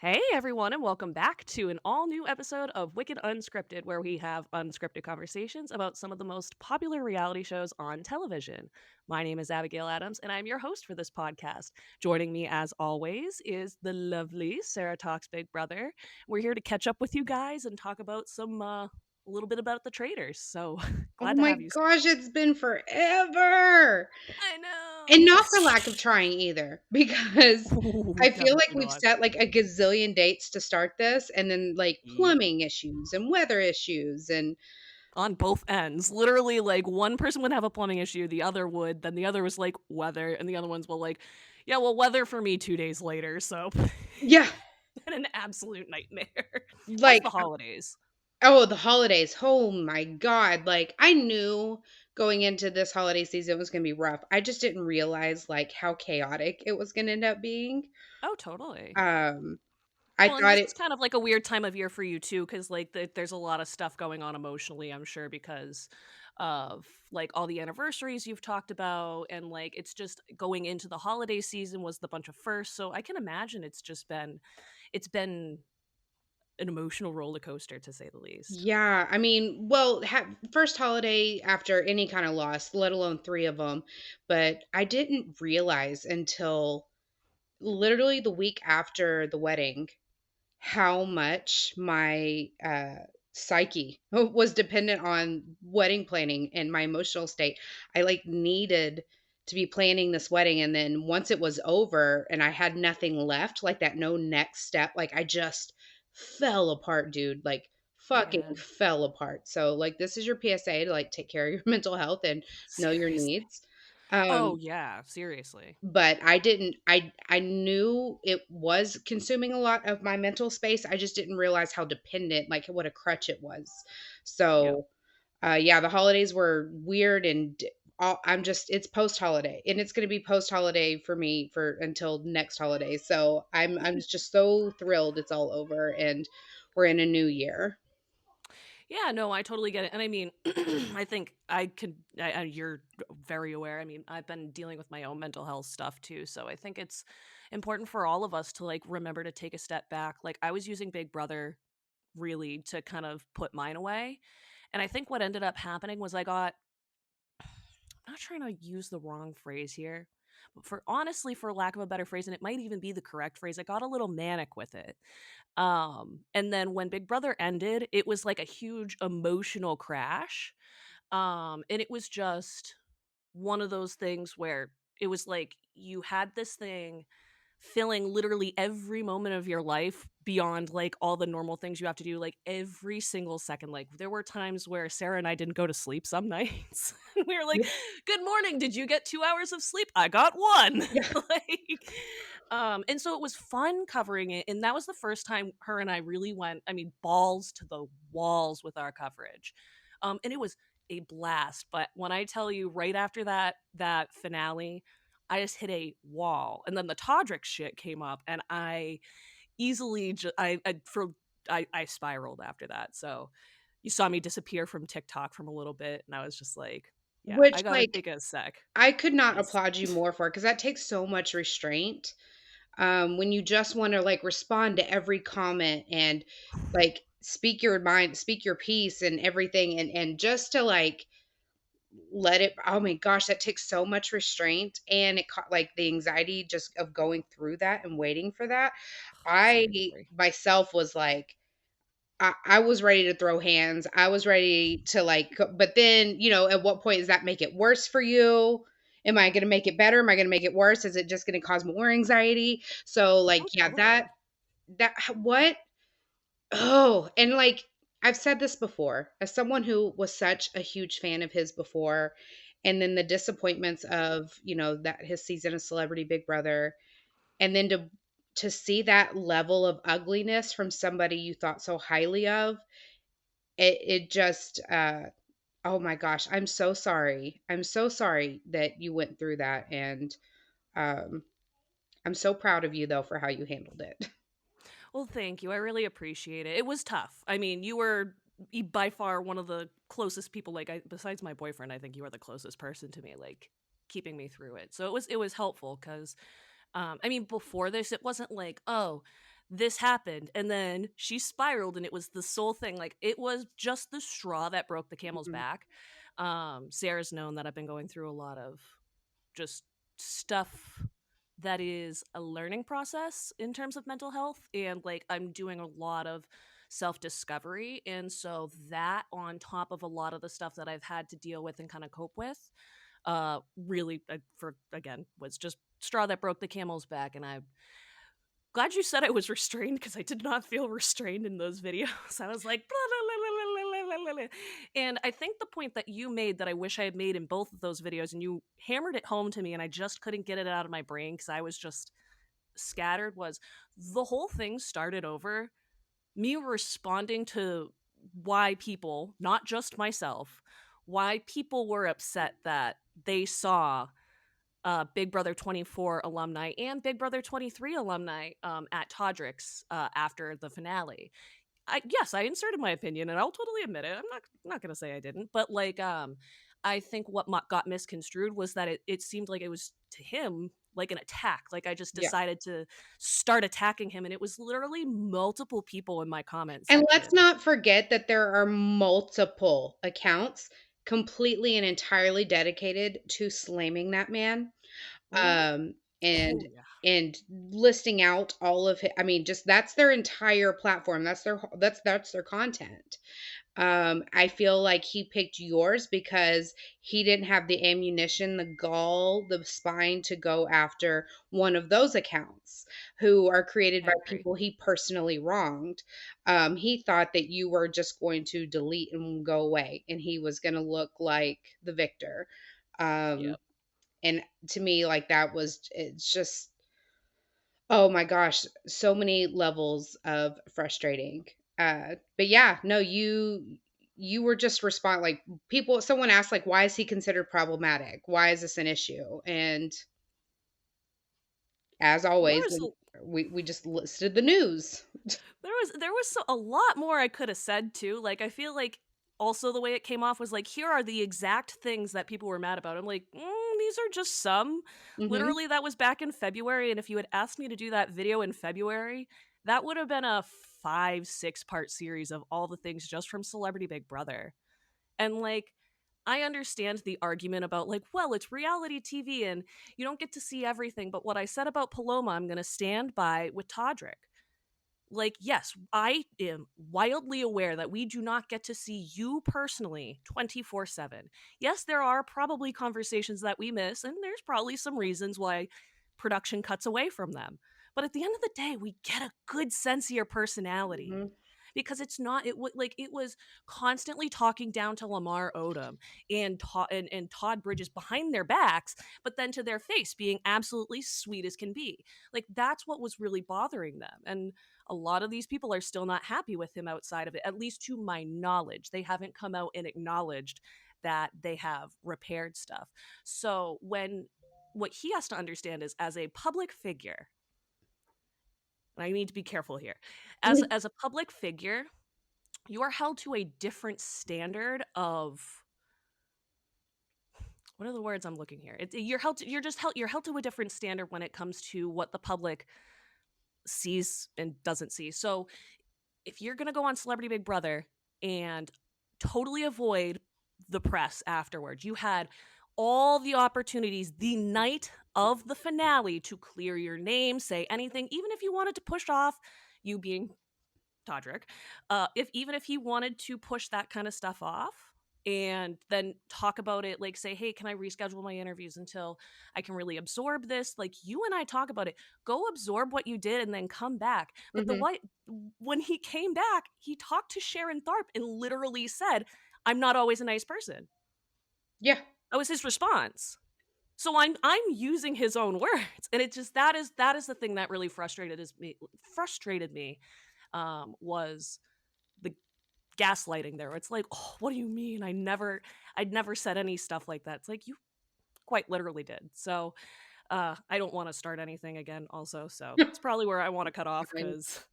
Hey everyone, and welcome back to an all new episode of Wicked Unscripted, where we have unscripted conversations about some of the most popular reality shows on television. My name is Abigail Adams, and I'm your host for this podcast. Joining me, as always, is the lovely Sarah Talks Big Brother. We're here to catch up with you guys and talk about a little bit about the Traitors. So Oh glad to my have you. gosh, it's been forever. I And know. not for lack of trying either, because Ooh, I feel like definitely we've not. set like a gazillion dates to start this, and then like Yep. plumbing issues and weather issues. And On both ends. Literally, like, one person would have a plumbing issue, the other would, then the other was like, weather, and the other ones will like, yeah, well, weather for me 2 days later, so yeah, and an absolute nightmare. Plus like, the holidays. oh, the holidays. Oh my God. Like, I knew going into this holiday season was going to be rough. I just didn't realize like how chaotic it was going to end up being. Oh, totally. Um, I Well, and thought this it, is kind of like a weird time of year for you too, because like there's a lot of stuff going on emotionally, I'm sure, because of like all the anniversaries you've talked about, and like it's just going into the holiday season was the bunch of firsts. So I can imagine it's been an emotional roller coaster to say the least. yeah, I mean, well, first holiday after any kind of loss, let alone three of them. But I didn't realize until literally the week after the wedding how much my psyche was dependent on wedding planning and my emotional state. I like needed to be planning this wedding. And then once it was over and I had nothing left, like that no next step, like I just fell apart, dude. Like fucking Man, fell apart. So like this is your PSA to like take care of your mental health and know your seriously. needs. Oh Um yeah, seriously. but I didn't I knew it was consuming a lot of my mental space. I just didn't realize how dependent, like what a crutch it was. Yeah. So, yeah, the holidays were weird and I'm just it's post holiday and it's going to be post holiday for me for until next holiday. So, I'm just so thrilled it's all over and we're in a new year. Yeah, no, I totally get it. And I mean, I think you're very aware. I mean, I've been dealing with my own mental health stuff too. So I think it's important for all of us to like remember to take a step back. Like, I was using Big Brother really to kind of put mine away. And I think what ended up happening was I'm not trying to use the wrong phrase here, but for lack of a better phrase, and it might even be the correct phrase, I got a little manic with it. And then when Big Brother ended, it was like a huge emotional crash. And it was just one of those things where it was like you had this thing filling literally every moment of your life beyond like all the normal things you have to do, like every single second. Like there were times where Sarah and I didn't go to sleep some nights. We were like, Yep. good morning, did you get 2 hours of sleep? I got one. Yeah. Like and so it was fun covering it, and that was the first time her and I really went, I mean, balls to the walls with our coverage. And it was a blast. But when I tell you, right after that finale, I just hit a wall, and then the Todrick shit came up, and I easily I spiraled after that. So you saw me disappear from TikTok from a little bit, and I was just like, yeah, Which I gotta like take a sec. I could not Yes. applaud you more for because that takes so much restraint. When you just want to like respond to every comment and like speak your mind, speak your piece and everything and just to like let it oh my gosh, that takes so much restraint and it caught like the anxiety just of going through that and waiting for that. I Seriously. myself was like I was ready to throw hands. I was ready to like but then, at what point does that make it worse for you? Am I going to make it better? Am I going to make it worse? Is it just going to cause more anxiety? So like Oh, yeah, that totally. that what? Oh, and like I've said this before, as someone who was such a huge fan of his before, and then the disappointments of, that his season of Celebrity Big Brother, and then to see that level of ugliness from somebody you thought so highly of, it just oh my gosh, I'm so sorry. I'm so sorry that you went through that and um I'm so proud of you though for how you handled it. Well, thank you. I really appreciate it. It was tough. I mean, you were by far one of the closest people. Like, besides my boyfriend, I think you were the closest person to me, like keeping me through it. So it was helpful because, I mean, before this, it wasn't like, oh, this happened, and then she spiraled, and it was the sole thing. Like, it was just the straw that broke the camel's Mhm. back. Sarah's known that I've been going through a lot of just stuff that is a learning process in terms of mental health, and like I'm doing a lot of self-discovery, and so that on top of a lot of the stuff that I've had to deal with and kind of cope with, really, for again, was just straw that broke the camel's back. And I'm glad you said I was restrained, because I did not feel restrained in those videos. I was like, "Blah, blah, blah, blah, blah, blah, blah." And I think the point that you made that I wish I had made in both of those videos, and you hammered it home to me, and I just couldn't get it out of my brain because I was just scattered, was the whole thing started over me responding to why people, not just myself, why people were upset that they saw Big Brother 24 alumni and Big Brother 23 alumni at Todrick's after the finale. Yes, I inserted my opinion, and I'll totally admit it. I'm not gonna say I didn't, but like, I think what got misconstrued was that it seemed like it was to him like an attack. Like I just Yeah. decided to start attacking him, and it was literally multiple people in my comment And let's section. not forget that there are multiple accounts completely and entirely dedicated to slamming that man, Hmm. um, and Oh yeah, listing out all of I mean, just that's their entire platform. That's their content. I feel like he picked yours because he didn't have the ammunition, the gall, the spine to go after one of those accounts who are created I by agree. people he personally wronged. He thought that you were just going to delete and go away, and he was going to look like the victor. Um, Yep. and to me, like it's just, oh my gosh, so many levels of frustrating. But yeah, no, you were just like someone asked like, why is he considered problematic? Why is this an issue? And as Well, always, when we just listed the news. a lot more I could have said too. Like I feel like also the way it came off was like, here are the exact things that people were mad about. I'm like, these are just some. Hmm. Literally, that was back in February, and if you had asked me to do that video in February, that would have been a 5, 6 part series of all the things just from Celebrity Big Brother. And like, I understand the argument about like, well, it's reality TV and you don't get to see everything. But what I said about Paloma, I'm going to stand by with Todrick. Like, yes, I am wildly aware that we do not get to see you personally 24/7. Yes, there are probably conversations that we miss, and there's probably some reasons why production cuts away from them. But at the end of the day, we get a good sense of your personality, Hmm. because it's not like it was constantly talking down to Lamar Odom and Todd Bridges behind their backs, but then to their face being absolutely sweet as can be. Like that's what was really bothering them, and a lot of these people are still not happy with him outside of it. At least to my knowledge, they haven't come out and acknowledged that they have repaired stuff. So when what he has to understand is, as a public figure, and I need to be careful here, as a public figure, you are held to a different standard of, what are the words I'm looking here? You're held to a different standard when it comes to what the public sees and doesn't see. So if you're gonna go on Celebrity Big Brother and totally avoid the press afterwards, you had all the opportunities the night of the finale to clear your name, say anything, even if you wanted to push off you being Todrick, if even if he wanted to push that kind of stuff off and then talk about it, like say, hey, can I reschedule my interviews until I can really absorb this? Like you and I talk about it. Go absorb what you did and then come back. But the Hmm. what when he came back, he talked to Sharon Tharp and literally said, I'm not always a nice person. Yeah. That was his response. So I'm using his own words. And it just that is the thing that really frustrated me, was the gaslighting there. It's like, oh, what do you mean? I'd never said any stuff like that. It's like you quite literally did. So I don't want to start anything again also. So it's probably where I want to cut off Fine. because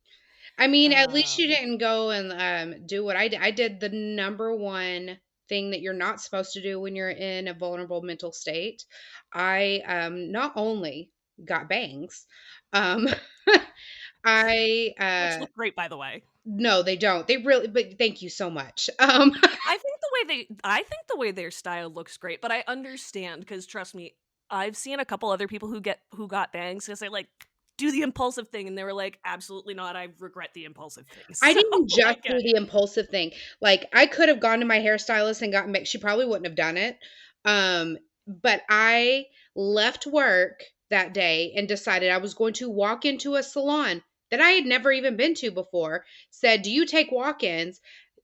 I mean, at least you um didn't go and do what I did. I did the number one thing that you're not supposed to do when you're in a vulnerable mental state. I not only got bangs, um, I which look great, by the way. no, they don't. They really, but thank you so much. I think the way they're styled looks great, but I understand because trust me, I've seen a couple other people who got bangs because they like do the impulsive thing and they were like, absolutely not. I regret the impulsive thing. I So didn't I just get do the it. impulsive thing. Like, I could have gone to my hairstylist and gotten she probably wouldn't have done it. But I left work that day and decided I was going to walk into a salon that I had never even been to before, said, "Do you take walk-ins?"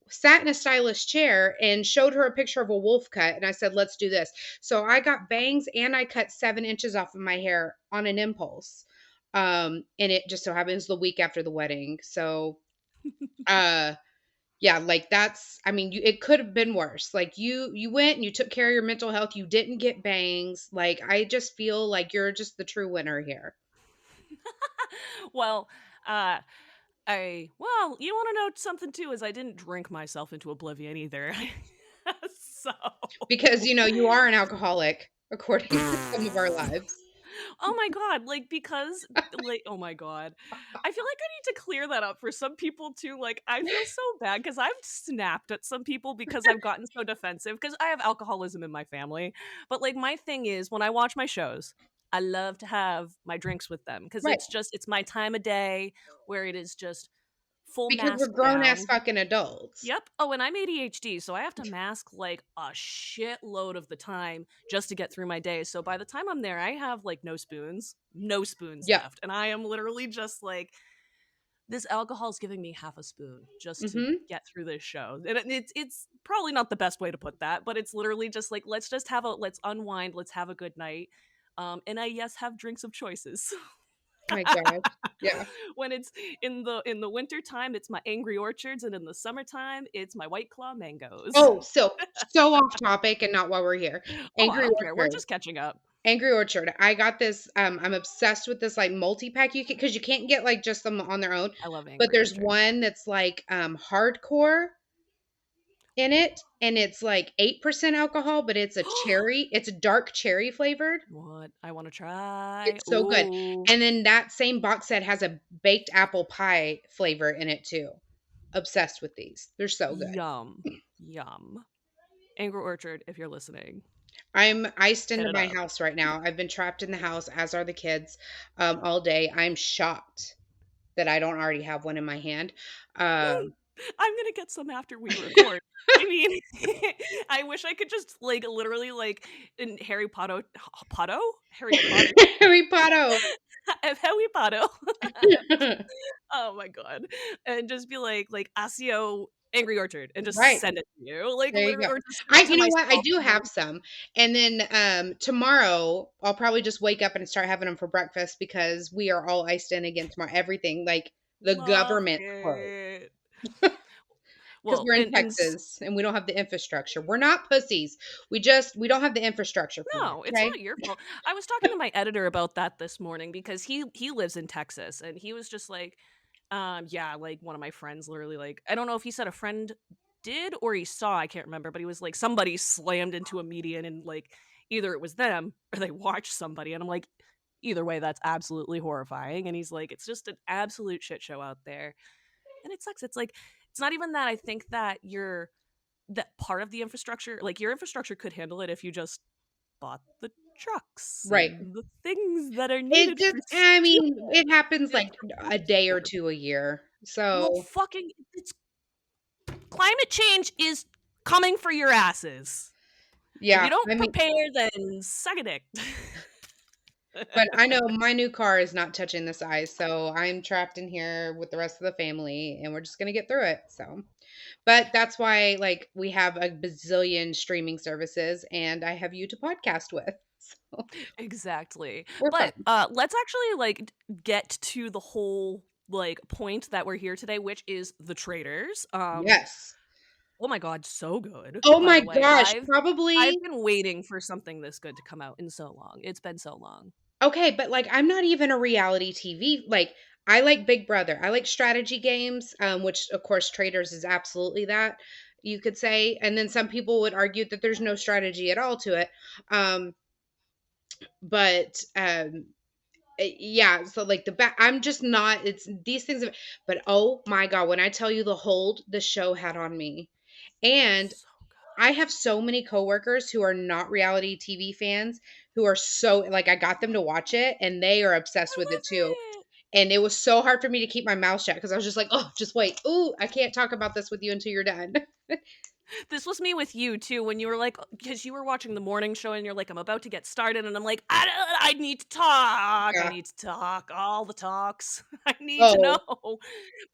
Sat in a stylish chair and showed her a picture of a wolf cut, and I said, "Let's do this." So I got bangs and I cut 7 inches off of my hair on an impulse. And it just so happens the week after the wedding. So, uh, yeah, like that's I mean, it could have been worse. Like you went and you took care of your mental health. You didn't get bangs. Like I just feel like you're just the true winner here. Well, uh, well, you want to know something too? Is I didn't drink myself into oblivion either. So Because you are an alcoholic according to some of our lives. oh my god, like because like oh my god. I feel like I need to clear that up for some people too. Like I feel so bad cuz I've snapped at some people because I've gotten so defensive cuz I have alcoholism in my family. But like my thing is when I watch my shows, I love to have my drinks with them cuz Right. it's my time of day where it is just full Because we're mask grown ass down. fucking adults. Yep. Oh, and I'm ADHD, so I have to mask like a shitload of the time just to get through my day. So by the time I'm there, I have like no spoons Yep. left. And I am literally just like, this alcohol's giving me half a spoon just to Mhm. get through this show. And it's probably not the best way to put that, but it's literally just like, let's unwind, let's have a good night. And I, yes, have drinks of choices. My god. Yeah. When it's in the winter time, it's my Angry Orchards, and in the summertime, it's my White Claw mangoes. Oh, so off topic and not why we're here. Oh, I Angry don't care. We're Orchard. just catching up. Angry Orchard. I got this, I'm obsessed with this, like, multi-pack you can because you can't get, like, just them on their own, I love but Angry there's Orchard. one that's, like, hardcore in it, and it's, like, 8% alcohol, but it's dark cherry flavored. What? I want to try. It's so good, Ooh, and then that same box set has a baked apple pie flavor in it too. Obsessed with these. They're so good. yum, yum. Angry Orchard, if you're listening, I'm iced hit into it my up. house right now. I've been trapped in the house, as are the kids, all day. I'm shocked that I don't already have one in my hand. Um, I'm gonna get some after we record. I mean, I wish I could just like literally like in Harry Potter, Harry Potter. Harry Potter. Oh my god. And just be like ASIO Angry Orchard and just Right. send it to you. Like There you literally go. or just send it to You know what? I myself. do have some. And then tomorrow I'll probably just wake up and start having them for breakfast because we are all iced in again tomorrow. Everything like the Love government closed it. because Well, we're in and Texas and we don't have the infrastructure. We're not pussies. We don't have the infrastructure for it. no, it's Okay. not your fault. I was talking to my editor about that this morning because he lives in Texas and he was just like, yeah, like one of my friends literally like I don't know if he said a friend did or he saw, I can't remember, but he was like somebody slammed into a median and like either it was them or they watched somebody and I'm like either way that's absolutely horrifying and he's like it's just an absolute shit show out there. And it sucks. It's like it's not even that I think that that part of the infrastructure, like your infrastructure could handle it if you just bought the trucks Right. and the things that are It needed just for I stupid mean, it happens like a day or transport. two a year. Well, So, fucking, it's climate change is coming for your asses. If yeah, you don't I mean, prepare, then suck a dick. but I know my new car is not touching this ice, so I'm trapped in here with the rest of the family and we're just going to get through it. So, but that's why like we have a bazillion streaming services and I have you to podcast with. So, Exactly. we're But fine. let's actually like get to the whole like point that we're here today, which is the Traitors. Yes. Oh my god, so good, Oh by my the way. gosh, I've probably been waiting for something this good to come out in so long. It's been so long. okay, but like I'm not even a reality TV. Like I like Big Brother. I like strategy games, which of course Traders is absolutely that you could say. And then some people would argue that there's no strategy at all to it. Um, but Yeah, so like the back, I'm just not. It's these things, but oh my god, when I tell you the hold the show had on me, and So good. I have so many coworkers who are not reality TV fans who are so like I got them to watch it and they are I obsessed with it too. love it. And it was so hard for me to keep my mouth shut because I was just like, oh, just wait. Ooh, I can't talk about this with you until you're done. This was me with you too when you were like, because you were watching the morning show and you're like, I'm about to get started, and I'm like, I need to talk. I Yeah. need to talk all the talks. I need to know. Oh,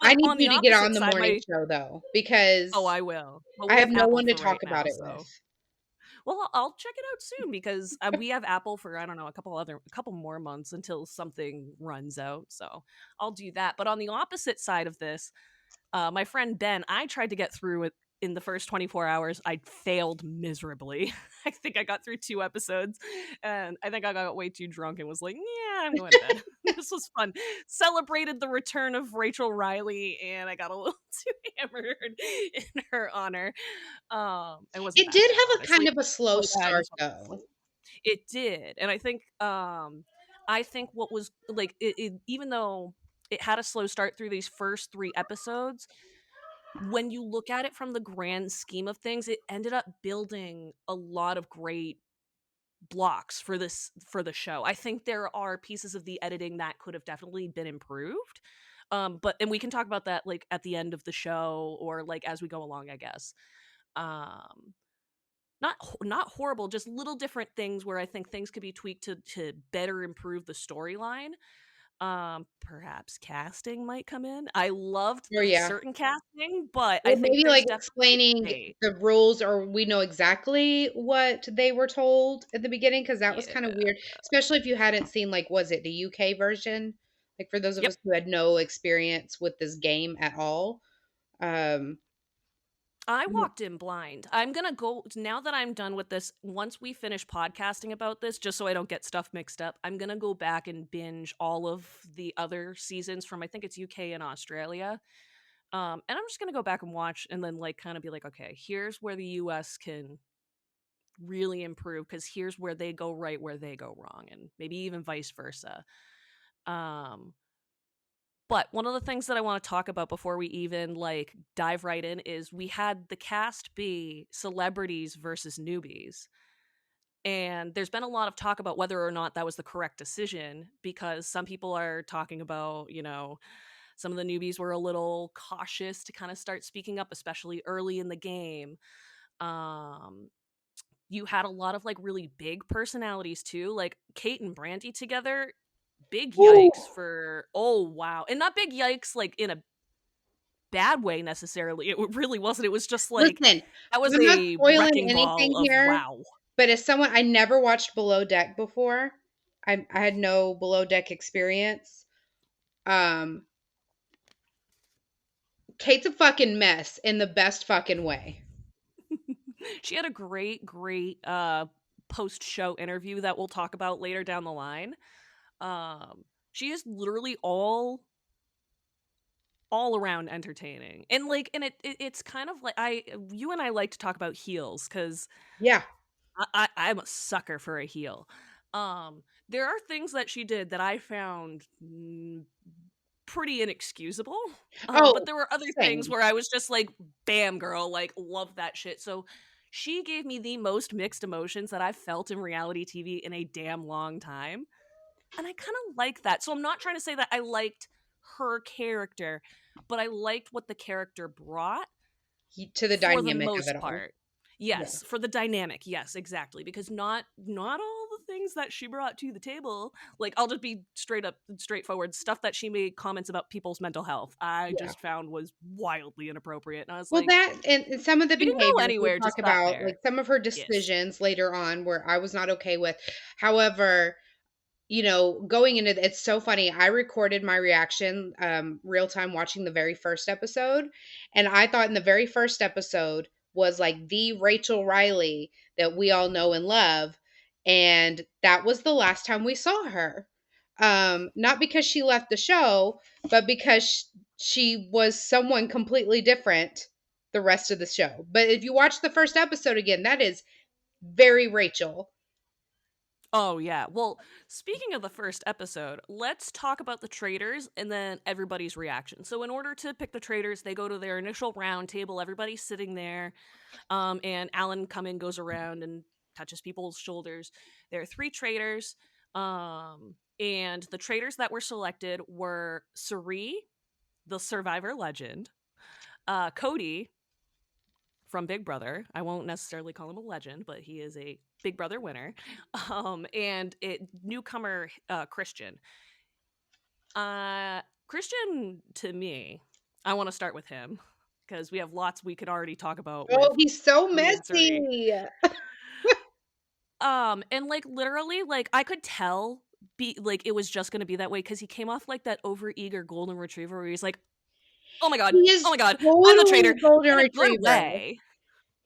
I But need on the you to get on opposite the side, morning my show though, because I will. Well, I we have have no Apple one to for talk right about now, it with. so well, I'll check it out soon because we have Apple for I don't know a couple more months until something runs out. So I'll do that. But on the opposite side of this, my friend Ben, I tried to get through it in the first 24 hours. I failed miserably. I think I got through 2 episodes and I think I got way too drunk and was like, yeah, I'm going to bed. This was fun. Celebrated the return of Rachel Riley and I got a little too hammered in her honor. It wasn't It that did bad, have a honestly. kind of a slow But I start just wanted to though. it did, and I think what was like even though it had a slow start through these first 3 episodes, when you look at it from the grand scheme of things, it ended up building a lot of great blocks for the show. I think there are pieces of the editing that could have definitely been improved. But and we can talk about that like at the end of the show or like as we go along, I guess. Um not horrible, just little different things where I think things could be tweaked to better improve the storyline. Perhaps casting might come in. I loved Oh yeah. certain casting, but I Or think maybe there's like definitely explaining a the rules or we know exactly what they were told at the beginning because that was yeah. kind of weird, especially if you hadn't seen like was it the UK version? Like for those of Yep. us who had no experience with this game at all. Um I walked in blind. I'm gonna go now that I'm done with this. Once we finish podcasting about this, just so I don't get stuff mixed up, I'm gonna go back and binge all of the other seasons from I think it's UK and Australia. And I'm just gonna go back and watch and then like kind of be like, okay, here's where the US can really improve because here's where they go right, where they go wrong, and maybe even vice versa. Um, but one of the things that I want to talk about before we even like dive right in is we had the cast be celebrities versus newbies. And there's been a lot of talk about whether or not that was the correct decision because some people are talking about, some of the newbies were a little cautious to kind of start speaking up, especially early in the game. Um, you had a lot of like really big personalities too, like Kate and Brandy together. Big Ooh, yikes for oh wow, and not big yikes like in a bad way necessarily. It really wasn't. It was just like listen, that was I'm not a spoiling wrecking ball anything of here, wow. but as someone I never watched Below Deck before. I had no Below Deck experience. Um Kate's a fucking mess in the best fucking way. She had a great post show interview that we'll talk about later down the line. She is literally all around entertaining. And like it's kind of like I you and I like to talk about heels cuz Yeah. I'm a sucker for a heel. There are things that she did that I found pretty inexcusable. But Oh, there were other things same. where I was just like, bam, girl, like, love that shit. So she gave me the most mixed emotions that I've felt in reality TV in a damn long time. And I kind of like that. So I'm not trying to say that I liked her character, but I liked what the character brought To the for the dynamic of most it all. part. Yeah. Yes, for the dynamic. Yes, exactly. Because not all the things that she brought to the table. Like I'll just be straight up straightforward stuff that she made comments about people's mental health. I Yeah. just found was wildly inappropriate. And I was Well, like, that and some of the you didn't go behaviors we anywhere, talk just sat about, like there. some of her Yes. decisions later on where I was not okay with. However, going into it's so funny. I recorded my reaction real time watching the very first episode, and I thought in the very first episode was like the Rachel Riley that we all know and love, and that was the last time we saw her. Not because she left the show, but because she was someone completely different the rest of the show. But if you watch the first episode again, that is very Rachel. Oh, yeah. Well, speaking of the first episode, let's talk about the traitors and then everybody's reaction. So, in order to pick the traitors, they go to their initial round table. Everybody's sitting there, and Alan Cumming goes around and touches people's shoulders. There are three traitors, and the traitors that were selected were Suri, the Survivor legend, Cody from Big Brother. I won't necessarily call him a legend, but he is a Big Brother winner. And newcomer Christian. Christian, to me, I want to start with him because we have lots we could already talk about Oh, with he's so Cody and Suri. messy. And like literally, like I could tell be like it was just gonna be that way because he came off like that overeager golden retriever where he's like, He oh is my god, I'm the totally traitor, a golden in a good retriever. way.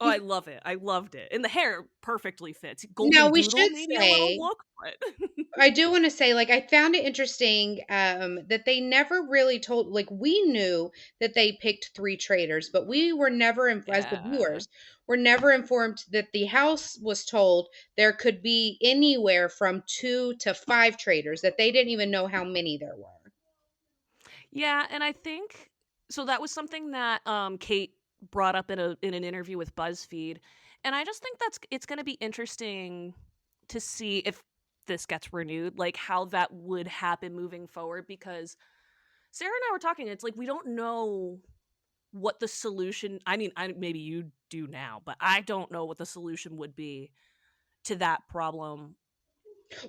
Oh, I He's love it. I loved it. And the hair perfectly fits. Now Golden we doodle, should maybe a little say, look, but I do wanna say, like, I found it interesting, that they never really told, like, we knew that they picked 3 traitors, but we were never as the yeah. viewers, were never informed that the house was told there could be anywhere from 2 to 5 traitors, that they didn't even know how many there were. Yeah, and I think so that was something that Kate brought up in an interview with BuzzFeed. And I just think it's going to be interesting to see if this gets renewed, like how that would happen moving forward because Sarah and I were talking, it's like we don't know what the solution I mean, maybe you do now, but I don't know what the solution would be to that problem.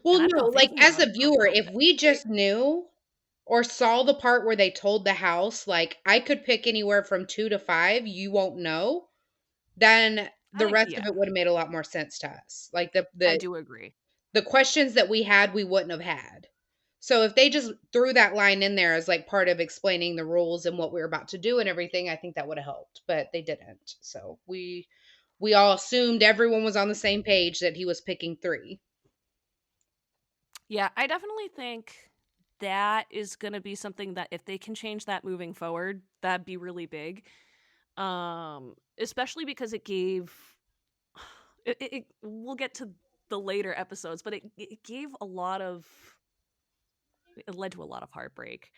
Well, And I've no, been like, thinking as about a it for a viewer, little if bit. we just knew or saw the part where they told the house, like, I could pick anywhere from 2 to 5, you won't know, then I the think rest of yeah, it would have made a lot more sense to us. Like, the I the do agree. the questions that we had, we wouldn't have had. So if they just threw that line in there as, like, part of explaining the rules and what we were about to do and everything, I think that would have helped, but they didn't. So we all assumed everyone was on the same page that he was picking 3. Yeah, I definitely think that is going to be something that if they can change that moving forward, that'd be really big. Especially because it gave we'll get to the later episodes, but it gave a lot of it led to a lot of heartbreak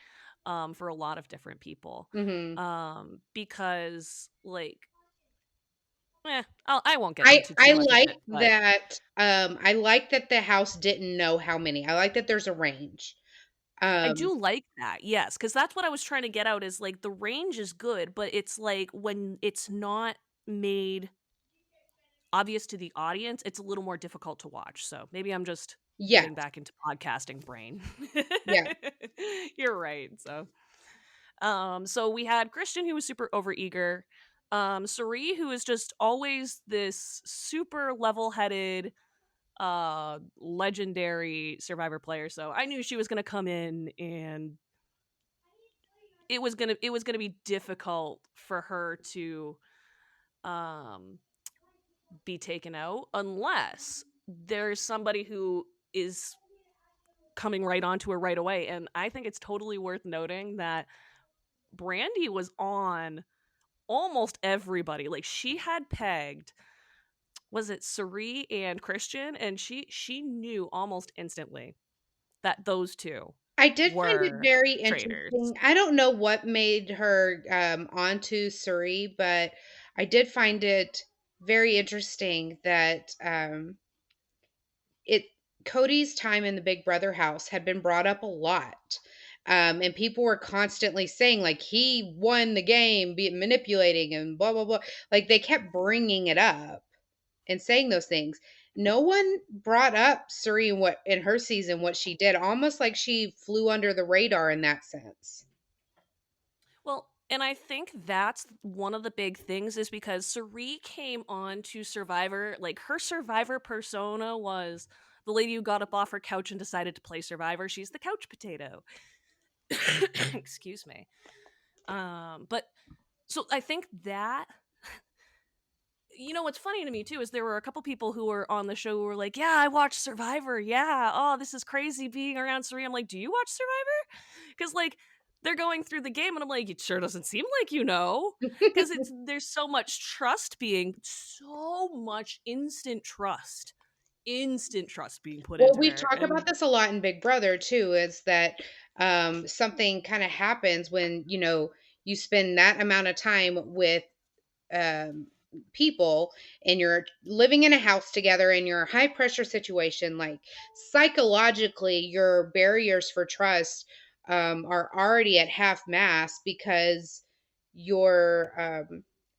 for a lot of different people. Mhm. Because like I won't get I into too I much of like it, but that, I like that the house didn't know how many. I like that there's a range. I Um, do like that, yes, because that's what I was trying to get out is like the range is good, but it's like when it's not made obvious to the audience, it's a little more difficult to watch. So maybe I'm just yes, getting back into podcasting brain. yeah. You're right. So we had Christian who was super overeager, Sari who is just always this super level-headed legendary survivor player. So I knew she was going to come in and it was gonna be difficult for her to um be taken out unless there's somebody who is coming right onto her right away. And I think it's totally worth noting that Brandy was on almost everybody. Like she had pegged, was it Sari and Christian, and she knew almost instantly that those two I did find it were very traitors. interesting. I don't know what made her, onto Suri, but I did find it very interesting that, it Cody's time in the Big Brother house had been brought up a lot. And people were constantly saying like he won the game, be manipulating and blah blah blah. Like they kept bringing it up and saying those things. No one brought up Suri and what in her season what she did, almost like she flew under the radar in that sense. Well, and I think that's one of the big things is because Sari came on to Survivor, like her Survivor persona was the lady who got up off her couch and decided to play Survivor. She's the couch potato. Excuse me. But so I think that what's funny to me too is there were a couple people who were on the show who were like, "Yeah, I watched Survivor. Yeah, oh, this is crazy being around Sari." I'm like, "Do you watch Survivor?" Because like they're going through the game, and I'm like, "It sure doesn't seem like you know." Because there's so much trust being so much instant trust instant trust being put Well, into we her. talk about And this a lot in Big Brother too, is that something kind of happens when, you spend that amount of time with um, people and you're living in a house together and you're a high pressure situation, like psychologically, your barriers for trust are already at half mast because your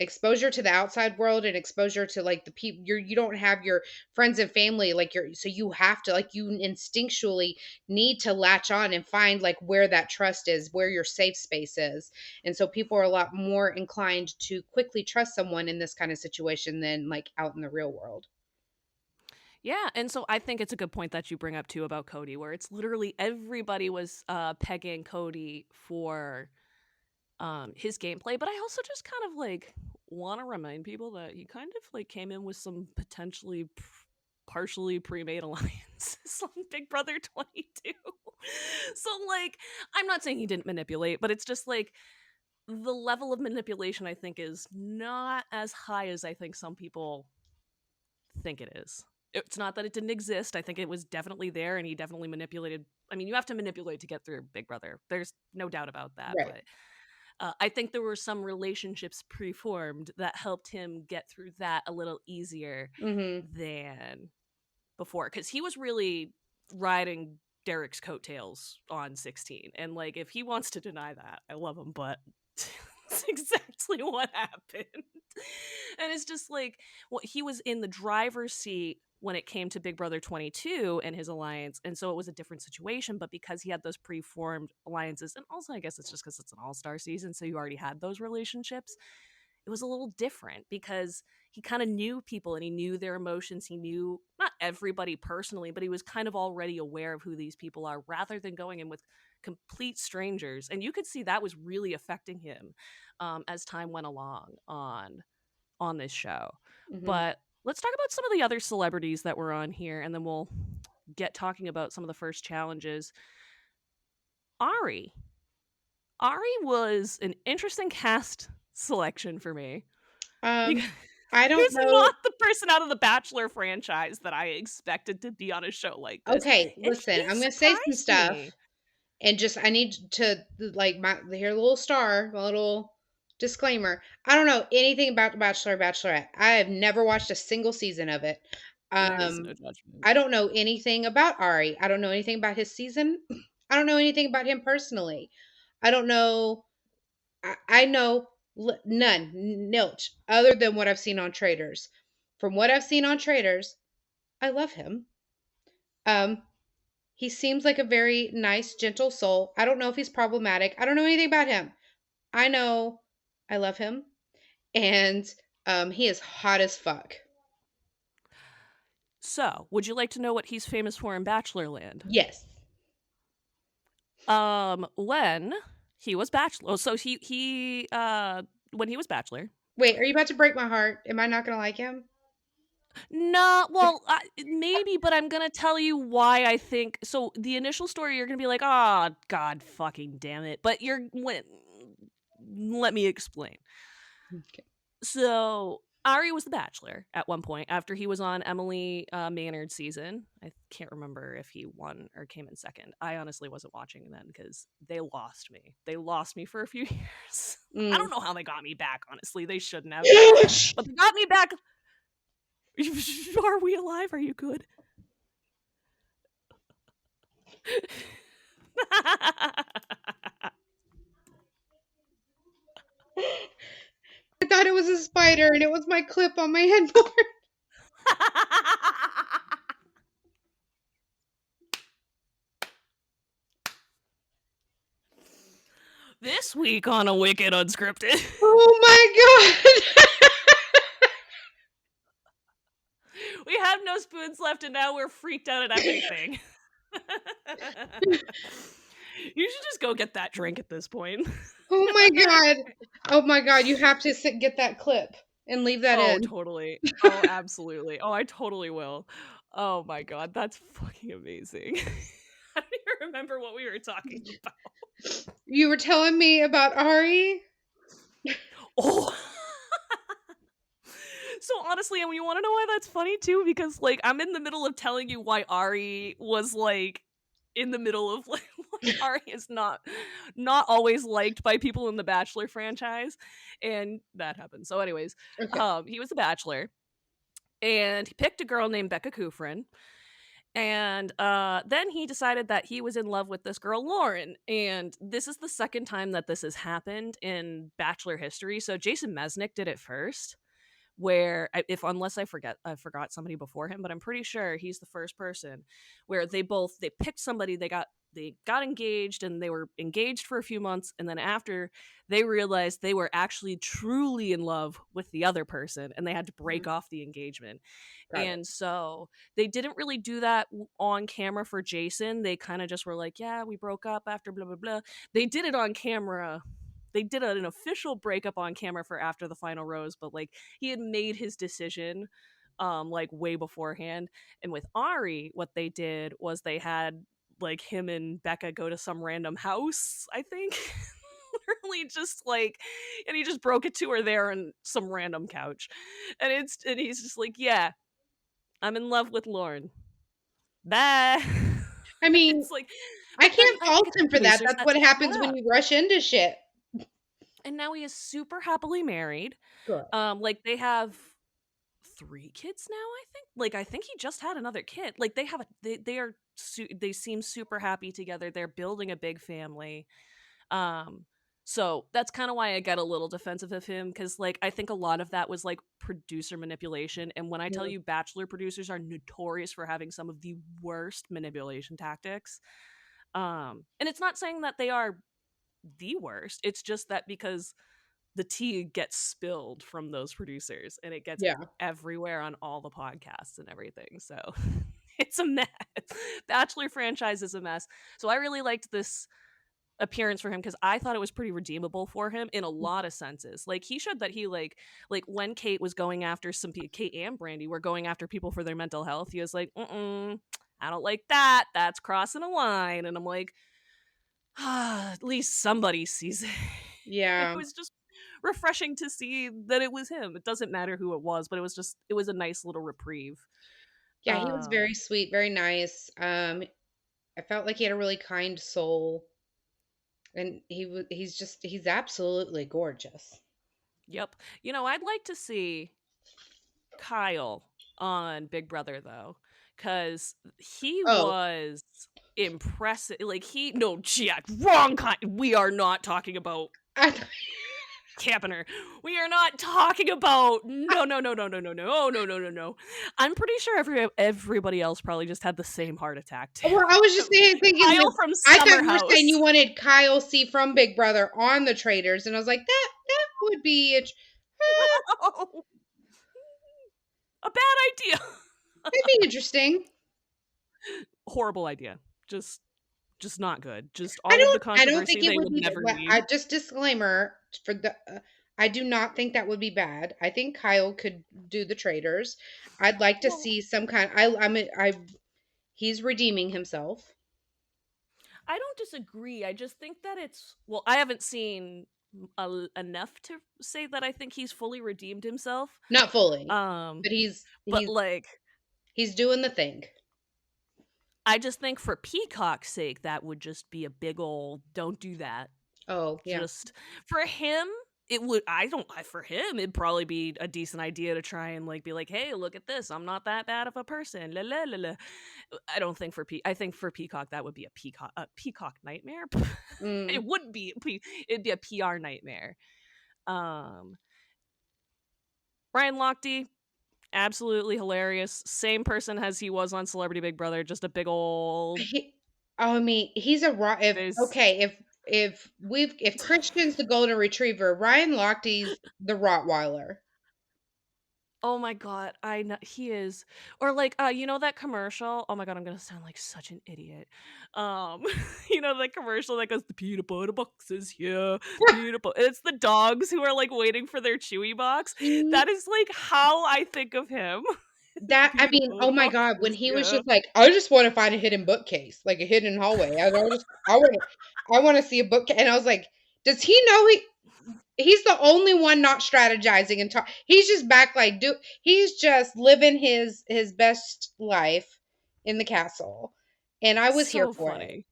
exposure to the outside world and exposure to like the people you don't have your friends and family like you're so you have to like you instinctually need to latch on and find like where that trust is, where your safe space is. And so people are a lot more inclined to quickly trust someone in this kind of situation than like out in the real world. yeah, and so I think it's a good point that you bring up too about Cody, where it's literally everybody was pegging Cody for his gameplay, but I also just kind of like want to remind people that he kind of like came in with some potentially partially pre-made alliances on Big Brother 22. So like I'm not saying he didn't manipulate, but it's just like the level of manipulation I think is not as high as I think some people think it is. It's not that it didn't exist. I think it was definitely there and he definitely manipulated. I mean, you have to manipulate to get through Big Brother. There's no doubt about that, Right. but I think there were some relationships preformed that helped him get through that a little easier Mhm. than before because he was really riding Derek's coattails on 16. And like, if he wants to deny that, I love him, but that's exactly what happened. And it's just like, well, he was in the driver's seat when it came to Big Brother 22 and his alliance. And so it was a different situation. But because he had those preformed alliances, and also I guess it's just because it's an all-star season, so you already had those relationships, it was a little different because he kind of knew people and he knew their emotions. He knew not everybody personally, but he was kind of already aware of who these people are rather than going in with complete strangers. And you could see that was really affecting him as time went along on this show. Mhm. But let's talk about some of the other celebrities that were on here and then we'll get talking about some of the first challenges. Ari. Ari was an interesting cast selection for me because Um I don't he's know. not the person out of the Bachelor franchise that I expected to be on a show like this, Okay, and listen, he I'm going to say some surprised stuff me. and just I need to like my here a little star, a little disclaimer. I don't know anything about The Bachelor or Bachelorette. I have never watched a single season of it. There is no Um judgment. I don't know anything about Ari. I don't know anything about his season. I don't know anything about him personally. I don't know. I know none, nilch, other than what I've seen on Traitors. From what I've seen on Traitors, I love him. Um, he seems like a very nice, gentle soul. I don't know if he's problematic. I don't know anything about him. I know I love him, and he is hot as fuck. So, would you like to know what he's famous for in Bachelorland? Yes. When he was Bachelor, so he when he was Bachelor. Wait, are you about to break my heart? Am I not gonna like him? No, well, maybe, but I'm gonna tell you why I think. So the initial story, you're gonna be like, "Oh, God, fucking damn it!" But let me explain. Okay. So Ari was the Bachelor at one point after he was on Emily Maynard's season. I can't remember if he won or came in second. I honestly wasn't watching then because they lost me. They lost me for a few years. I Mm. don't know how they got me back. Honestly, they shouldn't have, but they got me back. Are we alive? Are you good? I thought it was a spider, and it was my clip on my headboard. This week on a Wicked Unscripted, Oh my god! we have no spoons left, and now we're freaked out at everything. You should just go get that drink at this point. Oh my god! Oh my god! You have to get that clip and leave that Oh, in. totally. Oh, absolutely. Oh, I totally will. Oh my god, that's fucking amazing. I don't even remember what we were talking about. You were telling me about Ari. Oh. So honestly, and you want to know why that's funny too? Because like I'm in the middle of telling you why Ari was like in the middle of like why Ari is not always liked by people in the Bachelor franchise, and that happened. So, anyways, Okay. he was a bachelor, and he picked a girl named Becca Kufrin, and then he decided that he was in love with this girl Lauren, and this is the second time that this has happened in Bachelor history. So Jason Mesnick did it first, where if unless I forgot somebody before him, but I'm pretty sure he's the first person where they picked somebody, they got engaged, and they were engaged for a few months, and then after they realized they were actually truly in love with the other person, and they had to break Mhm. off the engagement. Got it. And so they didn't really do that on camera for Jason. They kind of just were like, yeah, we broke up after blah blah blah. They did it on camera. They did an official breakup on camera for after the final rose, but like he had made his decision like way beforehand. And with Ari, what they did was they had like him and Becca go to some random house, I think. Literally just like, and he just broke it to her there on some random couch. And he's just like, yeah, I'm in love with Lauren. Bye. I mean, It's like, I but then can't I think fault it's the him for that. producers That's that what set that happens when up. you rush into shit. And now he is super happily married. Good. Like they have 3 kids now, I think. Like I think he just had another kid. Like they have they seem super happy together. They're building a big family. Um so that's kind of why I get a little defensive of him, cuz like I think a lot of that was like producer manipulation, and when I tell Mm, you Bachelor producers are notorious for having some of the worst manipulation tactics. And it's not saying that they are the worst. It's just that because the tea gets spilled from those producers and it gets yeah. everywhere on all the podcasts and everything. So it's a mess. Bachelor franchise is a mess. So I really liked this appearance for him because I thought it was pretty redeemable for him in a lot of senses. Like he showed that he like when Kate was going after Kate and Brandy were going after people for their mental health. He was like, I don't like that. That's crossing a line. And I'm like, at least somebody sees it. It Yeah. was just refreshing to see that it was him. It doesn't matter who it was, but it was a nice little reprieve. Yeah, he was very Um, sweet, very nice. I felt like he had a really kind soul, and he's absolutely gorgeous. yep. I'd like to see Kyle on Big Brother though, because he Oh, was impressive. Like no, Jack, wrong kind. We are not talking about I Campener. We are not talking about no. I'm pretty sure everybody else probably just had the same heart attack too. well, I was just saying, thinking Kyle that from I thought Summer you were saying you House. wanted Kyle C from Big Brother on the Traitors, and I was like, that would be No, a bad idea. that'd be interesting. Horrible idea. Just not good. Just I all of the don't think controversy it they would would be. never I need. just disclaimer for the. I do not think that would be bad. I think Kyle could do the Traitors. I'd like to Well, see some kind. I he's redeeming himself. I don't disagree. I just think that I haven't seen enough to say that I think he's fully redeemed himself. Not fully, Um but but like he's doing the thing. I just think for Peacock's sake, that would just be a big old don't do that. Oh, yeah. Just for him, it would. I don't. For him, it'd probably be a decent idea to try and like be like, "Hey, look at this. I'm not that bad of a person." La la la la. I don't think I think for Peacock that would be a Peacock nightmare. Mm. It would be. It'd be a PR nightmare. Um, Ryan Lochte, absolutely hilarious. Same person as he was on Celebrity Big Brother. Just a big old. He I mean, he's a rot if There's okay, if Christian's the golden retriever, Ryan Lochte's the Rottweiler. Oh my god, I know he is. Or like that commercial? Oh my god, I'm going to sound like such an idiot. Um that commercial that goes the peanut butter box is here. Peanut butter. It's the dogs who are like waiting for their chewy box. He That is like how I think of him. The that I peanut mean, oh butter my box god, when is he was here. just like, "I just wanna find a hidden bookcase, like a hidden hallway." I wanna see a book and I was like, "Does he know he?" He's the only one not strategizing and talk. He's just back like he's just living his best life in the castle. And I was here So for it. funny.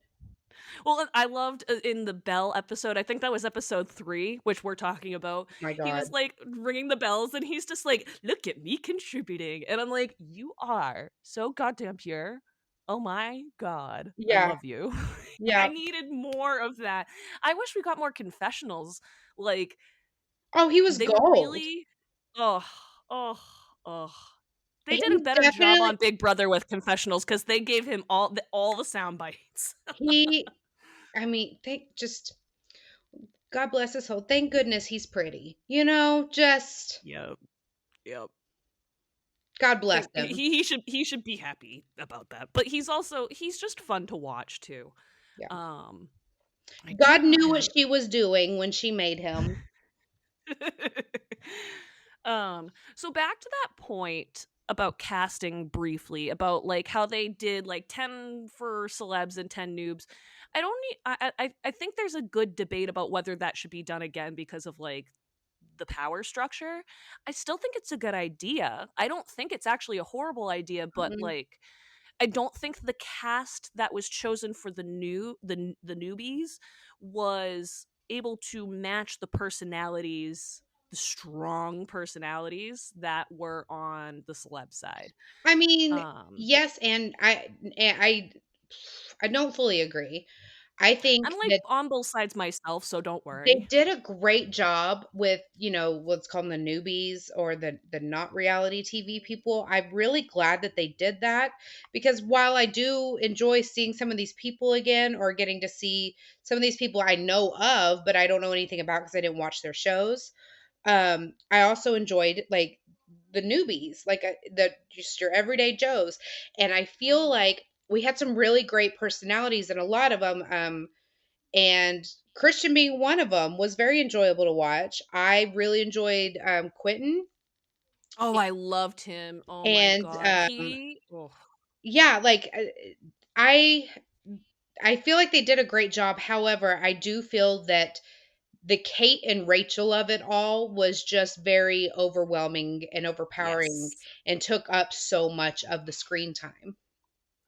Well, I loved in the bell episode, I think that was episode 3, which we're talking about. My He God. was like ringing the bells and he's just like, "Look at me contributing." And I'm like, "You are so goddamn pure. Oh my god. I Yeah. love you." I Yeah. needed more of that. I wish we got more confessionals. Like Oh, he was they were gold. really oh, oh, oh. They did a He better job definitely on Big Brother with confessionals because they gave him all the sound bites. he I mean, they just God bless his soul. Thank goodness he's pretty. Just Yep. Yep. God bless Think him. he should be happy about that. But he's just fun to watch too. Yeah. Um I do God not knew what have she was doing when she made him. so back to that point about casting briefly about like how they did like 10 for celebs and 10 noobs. I don't need I think there's a good debate about whether that should be done again because of like the power structure. I still think it's a good idea. I don't think it's actually a horrible idea, but Mhm. like I don't think the cast that was chosen for the newbies was able to match the personalities, the strong personalities that were on the celeb side. I mean, Um yes, and I don't fully agree. I think I'm like that on both sides myself, so don't they worry. did a great job with, what's called the newbies or the not reality TV people. I'm really glad that they did that because while I do enjoy seeing some of these people again or getting to see some of these people I know of, but I don't know anything about because I didn't watch their shows. I also enjoyed like the newbies, like the just your everyday Joes, and I feel like we had some really great personalities and a lot of them. And Christian being one of them was very enjoyable to watch. I really enjoyed Quentin, Oh, I loved him. Oh my and god. He oh, yeah, like I I feel like they did a great job. However, I do feel that the Kate and Rachel of it all was just very overwhelming and overpowering yes. and took up so much of the screen time.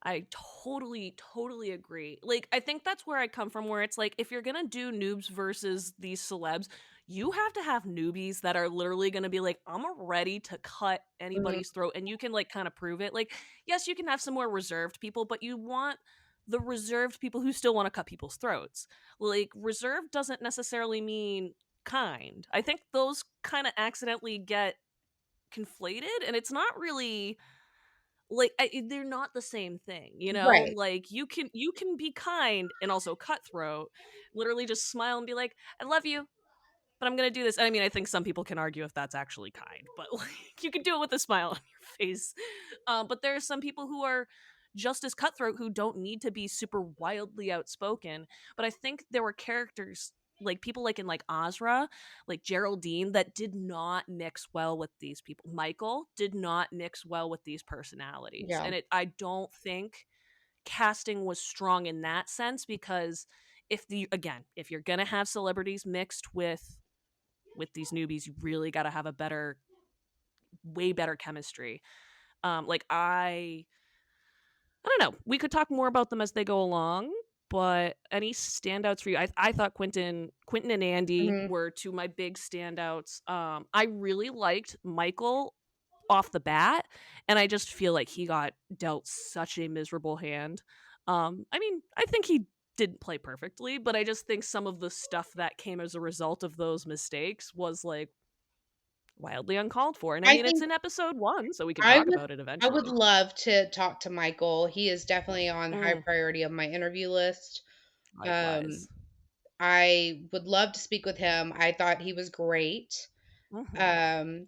I totally agree. Like, I think that's where I come from, where it's like, if you're gonna do noobs versus these celebs, you have to have newbies that are literally gonna be like, I'm ready to cut Mhm. anybody's throat, and you can like kind of prove it. Like, yes, you can have some more reserved people, but you want the reserved people who still want to cut people's throats. Like, reserved doesn't necessarily mean kind. I think those kind of accidentally get conflated, and it's not really like they're not the same thing, you know, Right. like you can be kind and also cutthroat, literally just smile and be like, I love you, but I'm gonna do this. I mean, I think some people can argue if that's actually kind, but like you can do it with a smile on your face. But there are some people who are just as cutthroat who don't need to be super wildly outspoken. But I think there were characters like people like in like Azra, like Geraldine, that did not mix well with these people. Michael did not mix well with these personalities, Yeah. and I don't think casting was strong in that sense because if you're gonna have celebrities mixed with these newbies, you really got to have a better, way better chemistry. Like I don't know. We could talk more about them as they go along, but any standouts for you? I thought Quentin and Andy Mhm. were two of my big standouts. I really liked Michael off the bat, and I just feel like he got dealt such a miserable hand. I mean, I think he didn't play perfectly, but I just think some of the stuff that came as a result of those mistakes was like wildly uncalled for. And I I mean, it's think in episode 1, so we can I talk would about it I would eventually. love to talk to Michael. He is definitely on high Mm, priority of my interview list. Um, likewise. I would love to speak with him. I thought he was great. Mhm.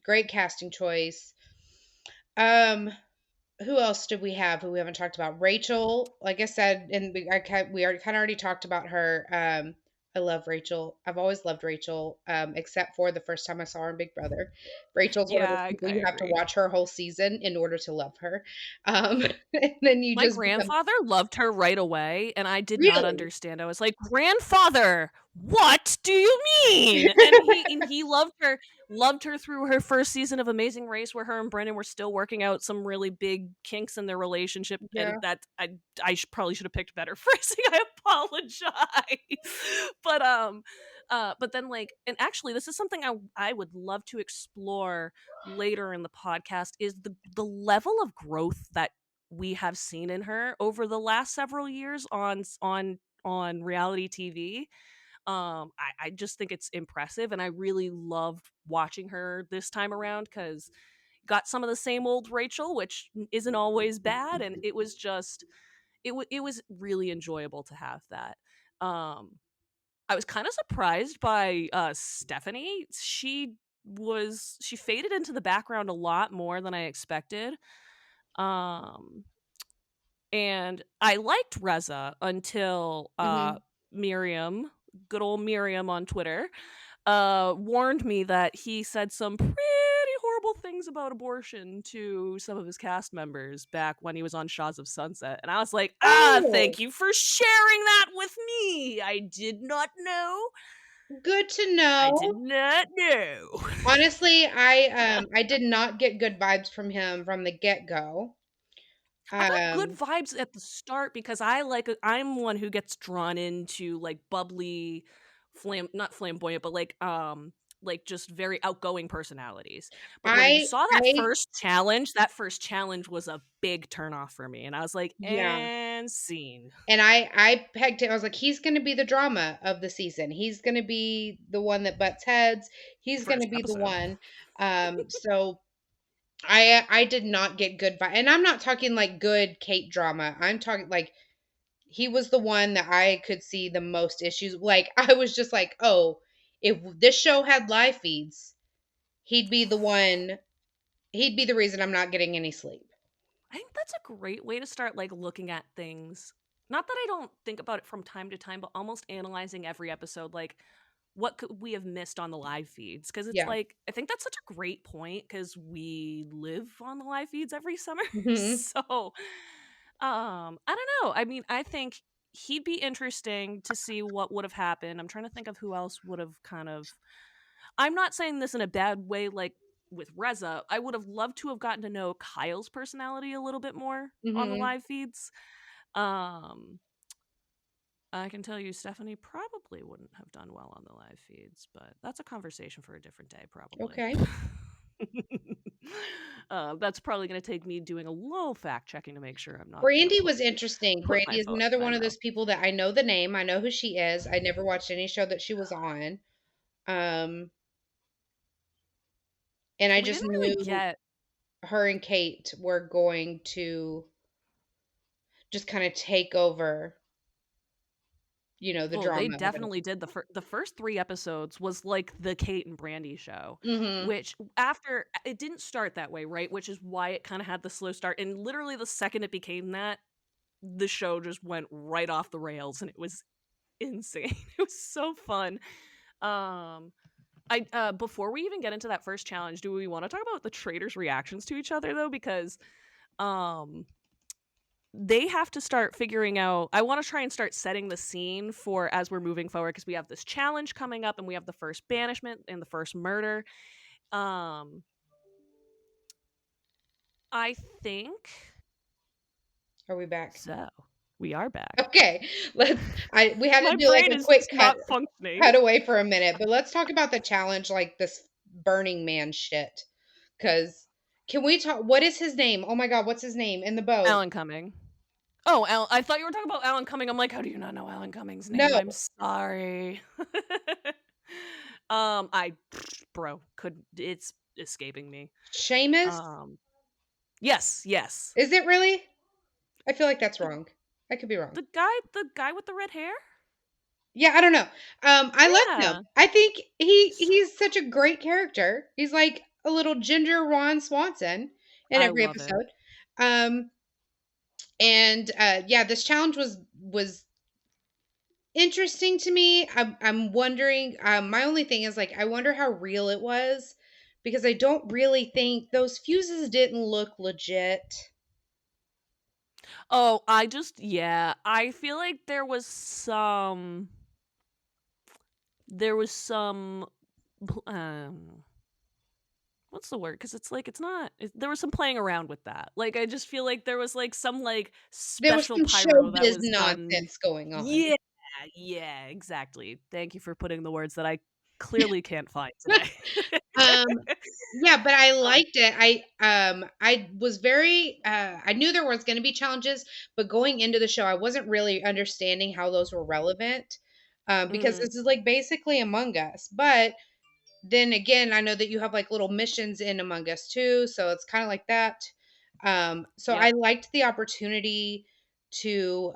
Great casting choice. Um, who else did we have who we haven't talked about? Rachel, like I said, and we already kind of already talked about her. I love Rachel. I've always loved Rachel, except for the first time I saw her in Big Brother. Rachel's one of Yeah, those people I you have to agree. watch her whole season in order to love her. And then you My just become grandfather loved her right away, and I did not really. understand. I was like, "Grandfather, what do you mean? And he loved her through her first season of Amazing Race, where her and Brendan were still working out some really big kinks in their relationship, and Yeah. that probably should have picked better phrasing. I apologize. But then, like, and actually this is something I would love to explore later in the podcast, is the level of growth that we have seen in her over the last several years on reality TV. I just think it's impressive, and I really loved watching her this time around, because got some of the same old Rachel, which isn't always bad, and it was just it was really enjoyable to have that. um I was kind of surprised by Stephanie. She faded into the background a lot more than I expected. um and I liked Reza until Mhm. Miriam, good old Miriam on Twitter, warned me that he said some pretty horrible things about abortion to some of his cast members back when he was on Shaws of Sunset. And I was like, Oh, thank you for sharing that with me. I did not know. good to I did know. not know. Honestly, I did not get good vibes from him from the get-go. I got good Um, vibes at the start, because I'm one who gets drawn into like bubbly, not flamboyant, but like just very outgoing personalities. But when you I saw I that first challenge was a big turnoff for me, and I was like, yeah. and scene. And I pegged him. I was like, he's going to be the drama of the season. He's going to be the one that butts heads. He's going to First be the episode. one. So I did not get good vibe, and I'm not talking like good Kate drama. I'm talking like he was the one that I could see the most issues. Like I was just like, oh, if this show had live feeds, he'd be the one. He'd be the reason I'm not getting any sleep. I think that's a great way to start, like, looking at things. Not that I don't think about it from time to time, but almost analyzing every episode, like, what could we have missed on the live feeds? Because it's Yeah. like, I think that's such a great point, because we live on the live feeds every summer. Hmm. So, I don't know. I mean, I think he'd be interesting to see what would have happened. I'm trying to think of who else would have kind of. I'm not saying this in a bad way, like with Reza. I would have loved to have gotten to know Kyle's personality a little bit more on the Hmm. live feeds. Um, I can tell you Stephanie probably wouldn't have done well on the live feeds, but that's a conversation for a different day, probably. Okay. That's probably going to take me doing a little fact checking to make sure I'm not going to Brandy was interesting. put my Brandy is foot in another my one of mouth. those people that I know the name. I know who she is. I never watched any show that she was on. Um, and I We just didn't really knew get. her and Kate were going to just kind of take over, the Oh, they drama of it. definitely did. The first 3 episodes was like the Kate and Brandy show, Mhm. which after it didn't start that way, right? Which is why it kinda had the slow start, and literally the second it became that, the show just went right off the rails, and it was insane. It was so fun. Um, before we even get into that first challenge, do we wanna talk about the Traitors' reactions to each other, though? Because, um they have to start figuring out. I want to try and start setting the scene for as we're moving forward, because we have this challenge coming up, and we have the first banishment and the first murder. um I think Are we back? so. We are back. Okay. Let's I we had to My do like brain a is quick just not functioning. cut away for a minute, but let's talk about the challenge like this Burning Man shit. Cuz can we talk what is his name? Oh my god, what's his name in the boat? Alan Cumming. Oh, I thought you were talking about Alan Cumming. I'm like, how do you not know Alan Cumming's name? No, I'm sorry. I bro, could it's escaping me. Seamus? um yes, yes. Is it really? I feel like that's the, wrong. I could be wrong. the guy with the red hair. Yeah, I don't know. I love him. Yeah, I think he's such a great character. He's like a little ginger Ron Swanson in I every love it. episode. Um, and yeah, this challenge was interesting to me. I'm wondering. My only thing is like I wonder how real it was because I don't really think those fuses didn't look legit. Oh, I feel like there was some there was some what's the word? Because it's like it's not. There was some playing around with that. Like I just feel like there was like some like There was special some pyro that showbiz was done. nonsense going on. Yeah, yeah, exactly. Thank you for putting the words that I clearly can't find today. Um, yeah, but I um, liked it. I was very I knew there was gonna be challenges, but going into the show, I wasn't really understanding how those were relevant. Because mhm, this is like basically Among Us. But then again, I know that you have like little missions in Among Us too, so it's kind of like that. So yep, I liked the opportunity to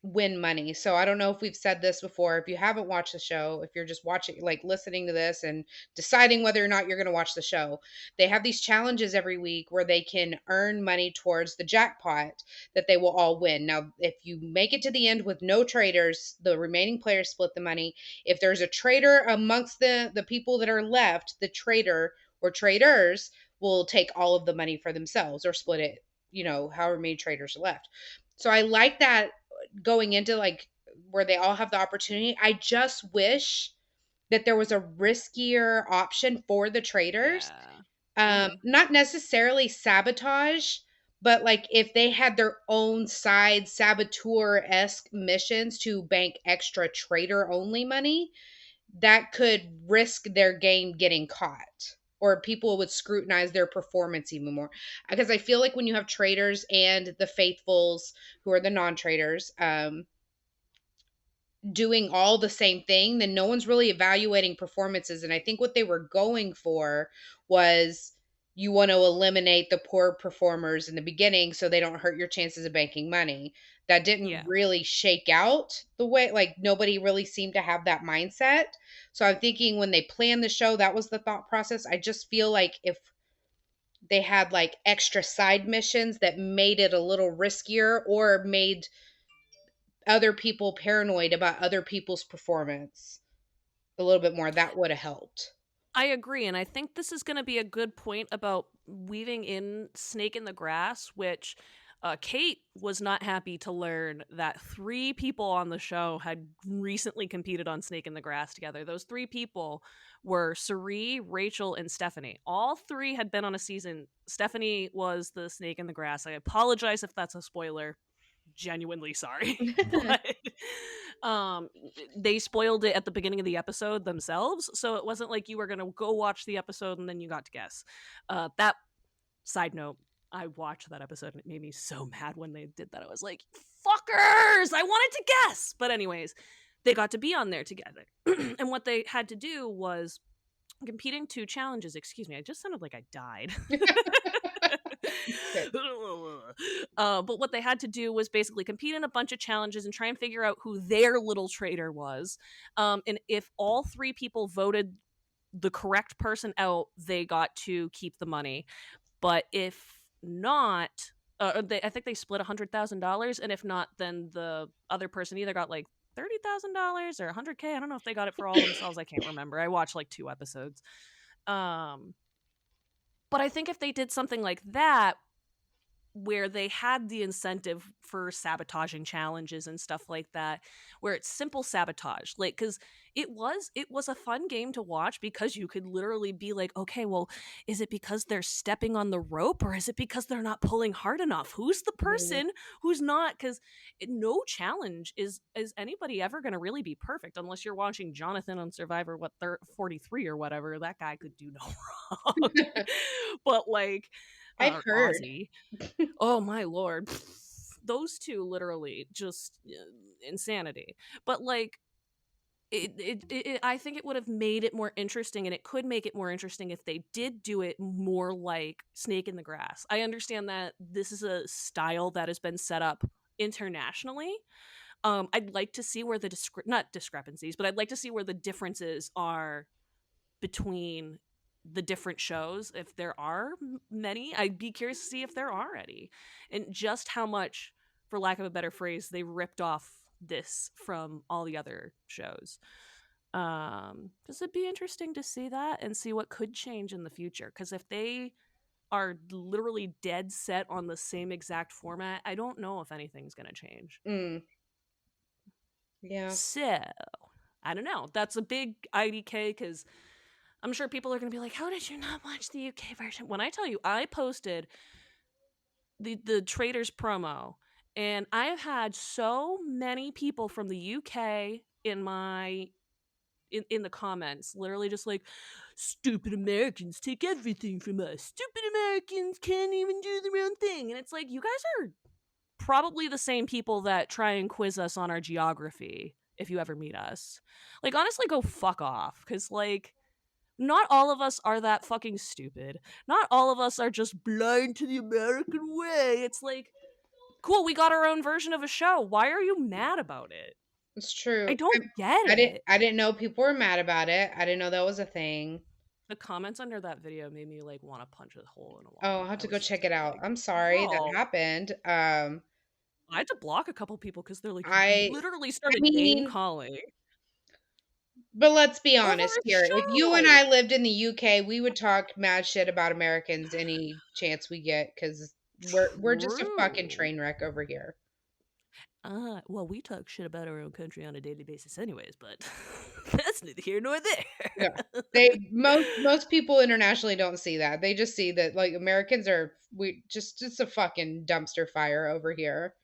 win money. So I don't know if we've said this before. If you haven't watched the show, if you're just watching, like listening to this and deciding whether or not you're going to watch the show, they have these challenges every week where they can earn money towards the jackpot that they will all win. Now, if you make it to the end with no traders, the remaining players split the money. If there's a trader amongst the people that are left, the trader or traders will take all of the money for themselves or split it, however many traders are left. So I like that going into like where they all have the opportunity. I just wish that there was a riskier option for the traders. yeah, mhm, Not necessarily sabotage, but like if they had their own side saboteur-esque missions to bank extra trader only money, that could risk their game getting caught. Or people would scrutinize their performance even more. Because I feel like when you have traders and the faithfuls who are the non-traders, doing all the same thing, then no one's really evaluating performances. And I think what they were going for was you want to eliminate the poor performers in the beginning so they don't hurt your chances of banking money. That didn't yeah. really shake out the way, like, nobody really seemed to have that mindset. So I'm thinking when they planned the show, that was the thought process. I just feel like if they had like extra side missions that made it a little riskier or made other people paranoid about other people's performance a little bit more, that would have helped. I agree, and I think this is going to be a good point about weaving in Snake in the Grass, which Kate was not happy to learn that 3 people on the show had recently competed on Snake in the Grass together. Those 3 people were Cerie, Rachel, and Stephanie. All 3 had been on a season. Stephanie was the Snake in the Grass. I apologize if that's a spoiler, genuinely sorry. But um they spoiled it at the beginning of the episode themselves, so it wasn't like you were gonna go watch the episode and then you got to guess. That side note, I watched that episode and it made me so mad when they did that. I was like, fuckers, I wanted to guess. But anyways, they got to be on there together. And what they had to do was competing 2 challenges. Excuse me, I just sounded like I died. Good. But what they had to do was basically compete in a bunch of challenges and try and figure out who their little traitor was. And if all 3 people voted the correct person out, they got to keep the money. But if not, I think they split $100,000, and if not, then the other person either got like $30,000 or 100K. I don't know if they got it for all themselves. I can't remember. I watched like 2 episodes. Um, but I think if they did something like that, where they had the incentive for sabotaging challenges and stuff like that, where it's simple sabotage, like, because it was a fun game to watch because you could literally be like, okay, well, is it because they're stepping on the rope or is it because they're not pulling hard enough? Who's the Mhm. person who's not? Because no challenge is anybody ever going to really be perfect unless you're watching Jonathan on Survivor, 43 or whatever. That guy could do no wrong. But like, I've heard. Ozzy, oh my lord. Those 2 literally just insanity. But like I think it would have made it more interesting, and it could make it more interesting if they did do it more like Snake in the Grass. I understand that this is a style that has been set up internationally. I'd like to see where the not discrepancies, but I'd like to see where the differences are between the different shows. If there are many, I'd be curious to see if there are any, and just how much, for lack of a better phrase, they ripped off this from all the other shows. Just it'd be interesting to see that and see what could change in the future, because if they are literally dead set on the same exact format, I don't know if anything's going to change. Mm, yeah. So I don't know. That's a big IDK because I'm sure people are going to be like, how did you not watch the UK version? When I tell you, I posted the Traitors promo, and I've had so many people from the UK in the comments, literally just like, stupid Americans take everything from us. Stupid Americans can't even do their own thing. And it's like, you guys are probably the same people that try and quiz us on our geography if you ever meet us. Like, honestly, go fuck off. Because, like, not all of us are that fucking stupid. Not all of us are just blind to the American way. It's like, cool, we got our own version of a show. Why are you mad about it? It's true. I don't get I didn't it. I didn't know people were mad about it. I didn't know that was a thing. The comments under that video made me like want to punch a hole in a Oh, wall. I'll have I to go was just check it out. like, I'm sorry that bro. happened. I had to block a couple people because they're like, you I literally I started name mean, calling but let's be over honest a here. If you and show. I lived in the UK, we would talk mad shit about Americans any chance we get because we're just a fucking True. train wreck over here. Well, we talk shit about our own country on a daily basis, anyways, but that's neither here nor Yeah. there. Most people internationally don't see that. They just see that like Americans are we just a fucking dumpster fire over here.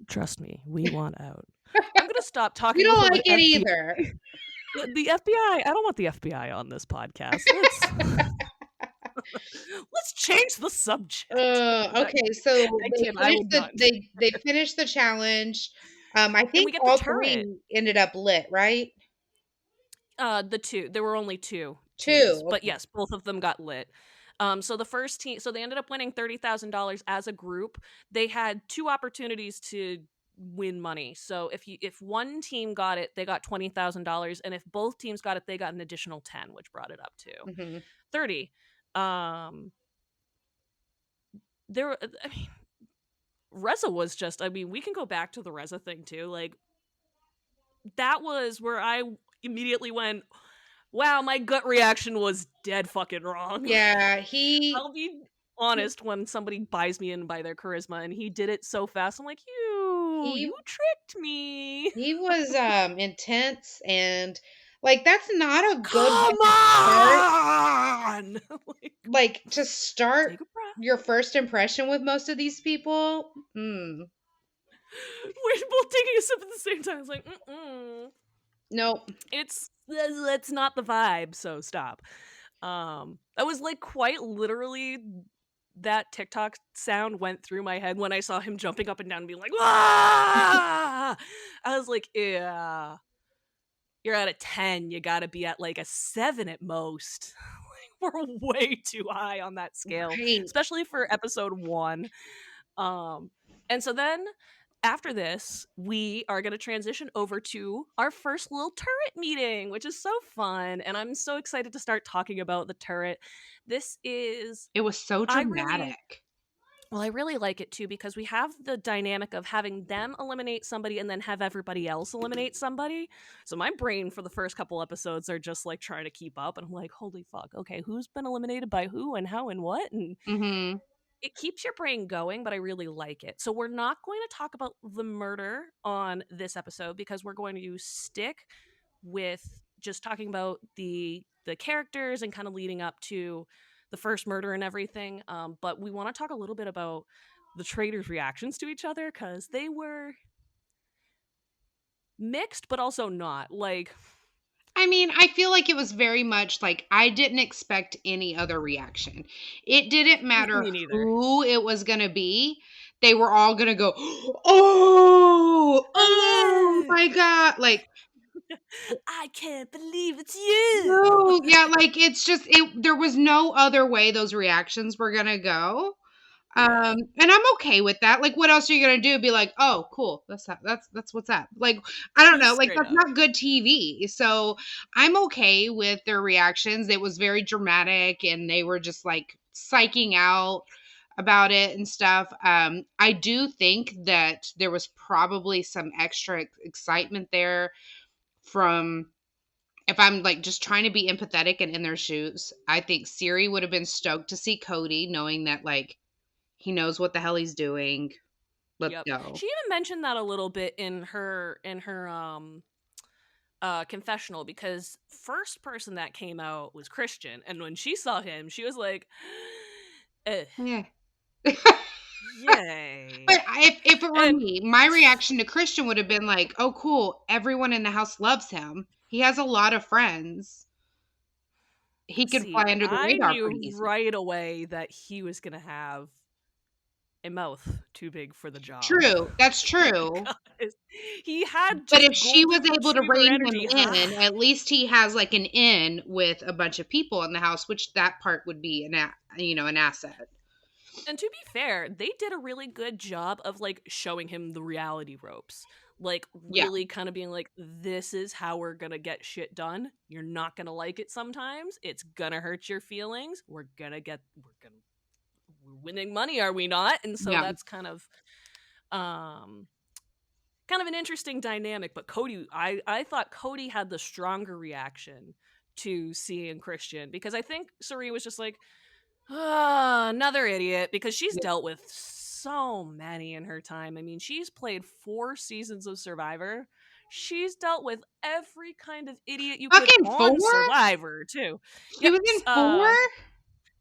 Trust me, we want out. I'm gonna stop We talking don't about like the it either. FBI. The FBI. I don't want the FBI on this podcast. Let's change the subject. Okay, so I can't. I will not. they finished the challenge. I And think we get the all turret. three ended up lit, right? The two. There were only two teams, Two. but Okay. yes, both of them got lit. So the first team, so they ended up winning $30,000 as a group. They had two opportunities to win money. So if one team got it, they got $20,000, and if both teams got it, they got an additional 10, which brought it up to Mhm. 30. Um, there, I mean, Reza was just. I mean, we can go back to the Reza thing too. Like that was where I immediately went, wow, my gut reaction was dead fucking wrong. Yeah, I'll be honest when somebody buys me in by their charisma and he did it so fast. I'm like, you he tricked me. he was intense and like that's not a good way Come to start on. Like, like to start take a breath. your first impression with most of these people. We're both taking a sip at the same time. It's like, Nope. it's that's not the vibe, so stop. That was like quite literally that TikTok sound went through my head when I saw him jumping up and down and being like, ah! I was like, yeah, you're at a 10. You gotta be at like a 7 at most. Like, we're way too high on that scale, Right. especially for episode 1. And so then after this, we are going to transition over to our first little turret meeting, which is so fun. And I'm so excited to start talking about the turret. This is, It was so I really, dramatic. well, I really like it too because we have the dynamic of having them eliminate somebody and then have everybody else eliminate somebody. So my brain for the first couple episodes are just like trying to keep up. And I'm like, holy fuck, okay, who's been eliminated by who and how and what? And Mhm. it keeps your brain going, but I really like it. So we're not going to talk about the murder on this episode because we're going to stick with just talking about the characters and kind of leading up to the first murder and everything. But we want to talk a little bit about the traitors' reactions to each other because they were mixed, but also not. Like, I mean, I feel like it was very much like I didn't expect any other reaction. It didn't matter me neither. who it was going to be. They were all going to go, oh Hello! my God. Like, I can't believe it's you! no, yeah, like it's just, there was no other way those reactions were going to go. Yeah. And I'm okay with that. Like, what else are you gonna do? Be like, oh, cool. That's what's up. Like, I don't know. Like, Straight that's up. not good TV. So I'm okay with their reactions. It was very dramatic, and they were just like psyching out about it and stuff. I do think that there was probably some extra excitement there from. If I'm like just trying to be empathetic and in their shoes, I think Siri would have been stoked to see Cody, knowing that like he knows what the hell he's doing. Let's Yep. go. She even mentioned that a little bit in her confessional, because first person that came out was Christian, and when she saw him, she was like, eh, Yeah. "Yay!" But if it were And me, my reaction to Christian would have been like, "Oh, cool, everyone in the house loves him. He has a lot of friends. He could see, fly under the I radar pretty knew easy." right away that he was gonna have a mouth too big for the job. True, that's true. Because he had But just if she was golden able to retriever rein him energy. in, at least he has, like, an in with a bunch of people in the house, which that part would be an asset. And to be fair, they did a really good job of like showing him the reality ropes. Like Yeah, really kind of being like, this is how we're gonna get shit done. You're not gonna like it sometimes. It's gonna hurt your feelings. We're winning money, are we not? And so yeah. that's um kind of an interesting dynamic. But Cody, I thought Cody had the stronger reaction to seeing Christian, because I think Suri was just like, ah, another idiot, because she's Yeah. dealt with so many in her time. I mean, she's played 4 seasons of Survivor. She's dealt with every kind of idiot you could Fucking 4? on Survivor, too. She Yep. was in 4?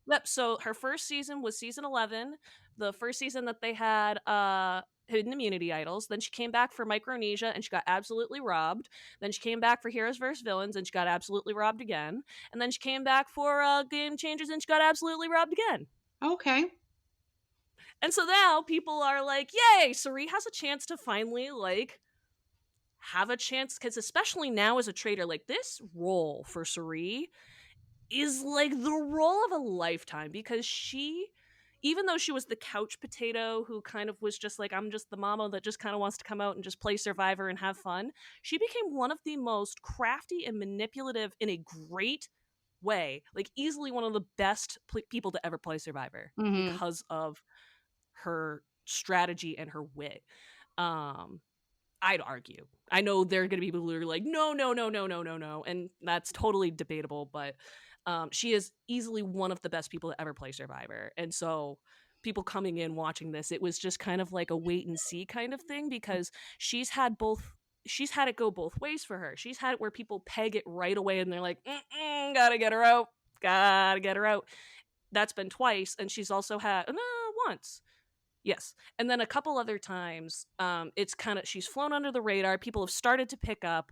Yep. So her first season was season 11, the first season that they had hidden immunity idols. Then she came back for Micronesia and she got absolutely robbed. Then she came back for Heroes vs Villains and she got absolutely robbed again. And then she came back for Game Changers and she got absolutely robbed again. Okay. And so now people are like, yay, Suri has a chance to finally like have a chance, because especially now as a traitor, like this role for Suri is like the role of a lifetime, because she, even though she was the couch potato who kind of was just like, I'm just the mama that just kind of wants to come out and just play Survivor and have fun, she became one of the most crafty and manipulative in a great way, like easily one of the best people to ever play Survivor Mhm. because of her strategy and her wit. Um, I'd argue. I know there are going to be people who are like, no, no, no, no, no, no, no, and that's totally debatable. But she is easily one of the best people to ever play Survivor, and so people coming in watching this, it was just kind of like a wait and see kind of thing, because she's had both. She's had it go both ways for her. She's had it where people peg it right away and they're like, gotta get her out, gotta get her out. That's been twice, and she's also had no once. Yes. And then a couple other times, it's kind of, she's flown under the radar. People have started to pick up.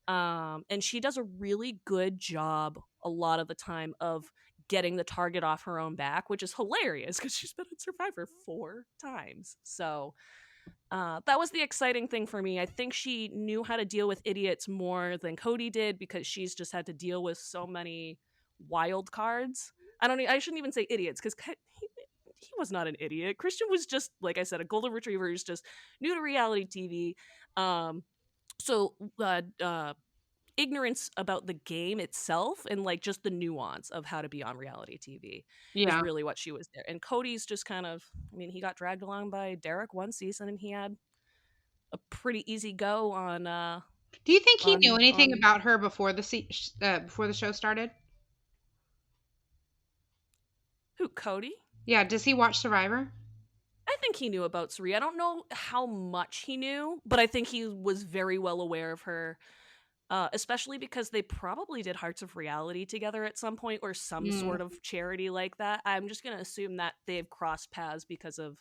And she does a really good job a lot of the time of getting the target off her own back, which is hilarious because she's been in Survivor 4 times. So that was the exciting thing for me. I think she knew how to deal with idiots more than Cody did, because she's just had to deal with so many wild cards. I shouldn't even say idiots, because he was not an idiot. Christian was just, like I said, a golden retriever who's just new to reality TV. Um, so ignorance about the game itself and like just the nuance of how to be on reality TV is Yeah. really what she was there. And Cody's just kind of, I mean, he got dragged along by Derek one season and he had a pretty easy go on Do you think he knew anything on about her before the show started? who, Cody? Yeah, does he watch Survivor? I think he knew about Suri. I don't know how much he knew, but I think he was very well aware of her, especially because they probably did Hearts of Reality together at some point, or some Mm. sort of charity like that. I'm just going to assume that they've crossed paths because of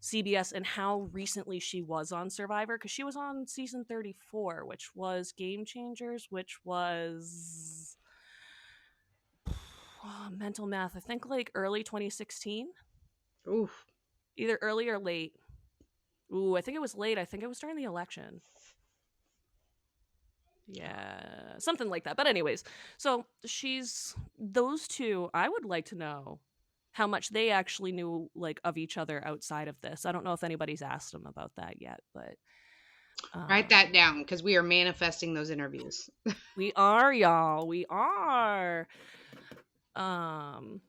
CBS and how recently she was on Survivor, because she was on season 34, which was Game Changers, which was mental math. I think like early 2016, Oof. either early or late. Ooh, I think it was late. I think it was during the election. Yeah, something like that. But anyways, so she's those two. I would like to know how much they actually knew like of each other outside of this. I don't know if anybody's asked them about that yet, but Write that um down because we are manifesting those interviews. we are, y'all. We are. Um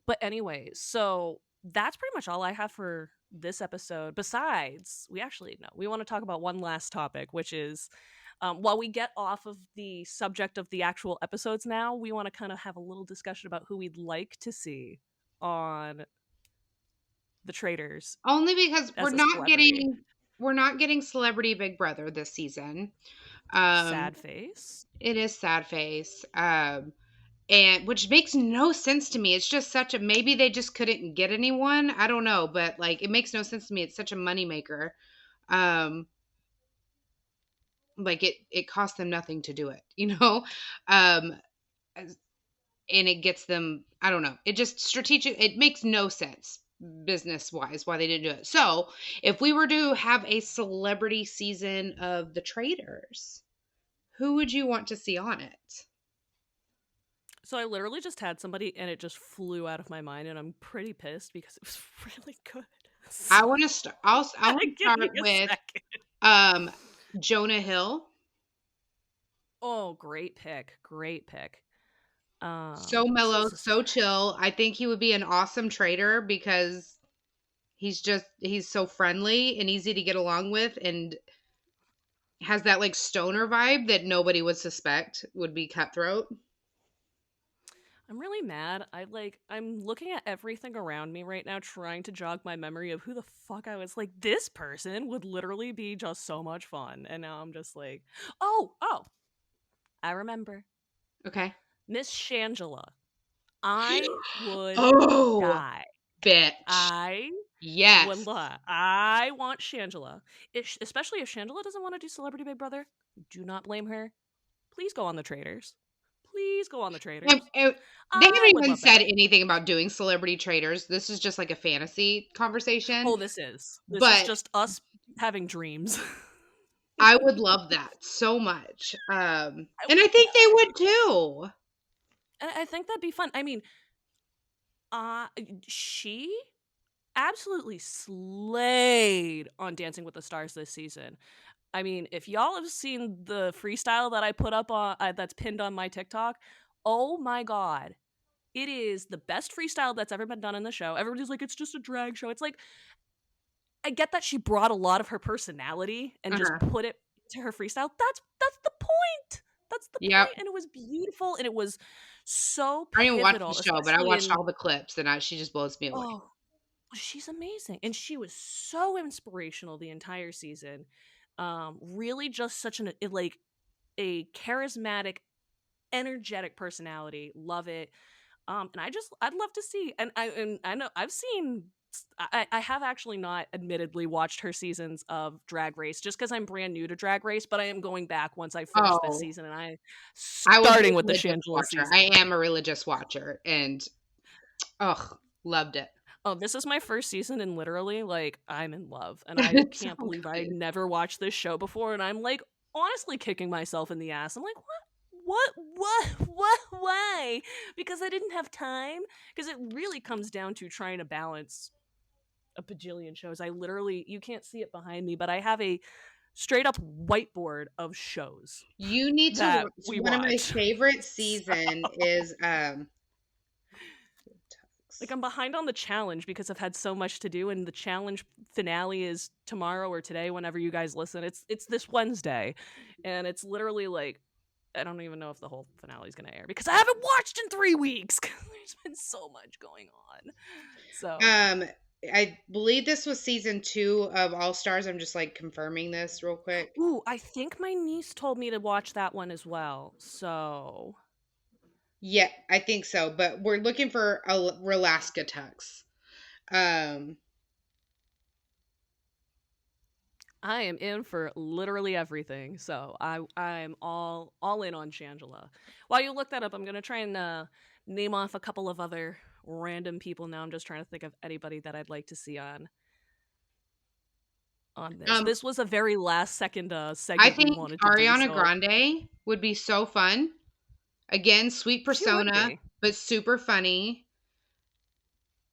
but anyways, so that's pretty much all I have for this episode. Besides, we actually no, we want to talk about one last topic, which is while we get off of the subject of the actual episodes now, we want to kind of have a little discussion about who we'd like to see on the Traitors Only because we're as a not celebrity. getting. we're not getting Celebrity Big Brother this season. Um, Sad face. it is sad face. And which makes no sense to me. It's just such a, maybe they just couldn't get anyone. I don't know, but like it makes no sense to me. It's such a moneymaker. Um, like it costs them nothing to do it, you know? Um, and it gets them, I don't know. It just strategic, it makes no sense business wise why they didn't do it. So, if we were to have a celebrity season of the Traitors, who would you want to see on it? So I literally just had somebody and it just flew out of my mind, and I'm pretty pissed because it was really good. So, I want to start. I want to give start me a with second. um Jonah Hill. Oh, great pick. Great pick. So mellow, Who's this so guy? chill. I think he would be an awesome traitor because he's so friendly and easy to get along with and has that like stoner vibe that nobody would suspect would be cutthroat. I'm really mad. I'm looking at everything around me right now trying to jog my memory of who the fuck I was like this person would literally be just so much fun. And now I'm just like, "Oh, I remember. Okay. Miss Shangela. I would Oh, die. bitch. I would Yes. lie. I want Shangela. Especially if Shangela doesn't want to do Celebrity Big Brother, do not blame her. Please go on the Traitors. Please go on the Traitors. They haven't I would even love said that. anything about doing celebrity traders. This is just like a fantasy conversation. Oh, this is. This is But just us having dreams. I would love that so much. I And I would think they die. would too. I think that'd be fun. I mean, uh she absolutely slayed on Dancing with the Stars this season. I mean, if y'all have seen the freestyle that I put up on that's pinned on my TikTok, oh my god. It is the best freestyle that's ever been done in the show. Everybody's like, it's just a drag show. It's like, I get that she brought a lot of her personality and just Uh-huh. put it to her freestyle. That's the point. That's the Yep. point. And it was beautiful and it was so I didn't watch the pivotal, show, but I especially watched in all the clips and she just blows me away. oh, she's amazing. And she was so inspirational the entire season. Really just such like a charismatic, energetic personality. Love it. And I'd love to see, and I know I've seen. I have actually not admittedly watched her seasons of Drag Race just because I'm brand new to Drag Race, but I am going back once I finish this Oh, season, and I I was a starting with the religious Shangela watcher. I season. am a religious watcher and loved it. Oh, this is my first season, and literally, like, I'm in love, and I It's so can't believe I good. never watched this show before, and I'm like honestly kicking myself in the ass. I'm like, what, why? Because I didn't have time. Because it really comes down to trying to balance a bajillion shows. I literally, you can't see it behind me, but I have a straight up whiteboard of shows You need to that watch we one of my watch. favorite So, season is like I'm behind on the challenge because I've had so much to do, and the challenge finale is tomorrow or today whenever you guys listen. It's this Wednesday, and it's literally like I don't even know if the whole finale is going to air because I haven't watched in 3 weeks. There's been so much going on. So, um I believe this was season 2 of All Stars. I'm just like confirming this real quick. ooh, I think my niece told me to watch that one as well. So, Yeah, I think so, but we're looking for a Relaska Tux. Um I am in for literally everything. So, I'm all in on Shangela. While you look that up, I'm going to try and name off a couple of other random people now. I'm just trying to think of anybody that I'd like to see on this. um This was a very last second I segment we think wanted to do, Ariana so Grande would be so fun. Again, sweet she would persona, be. but super funny.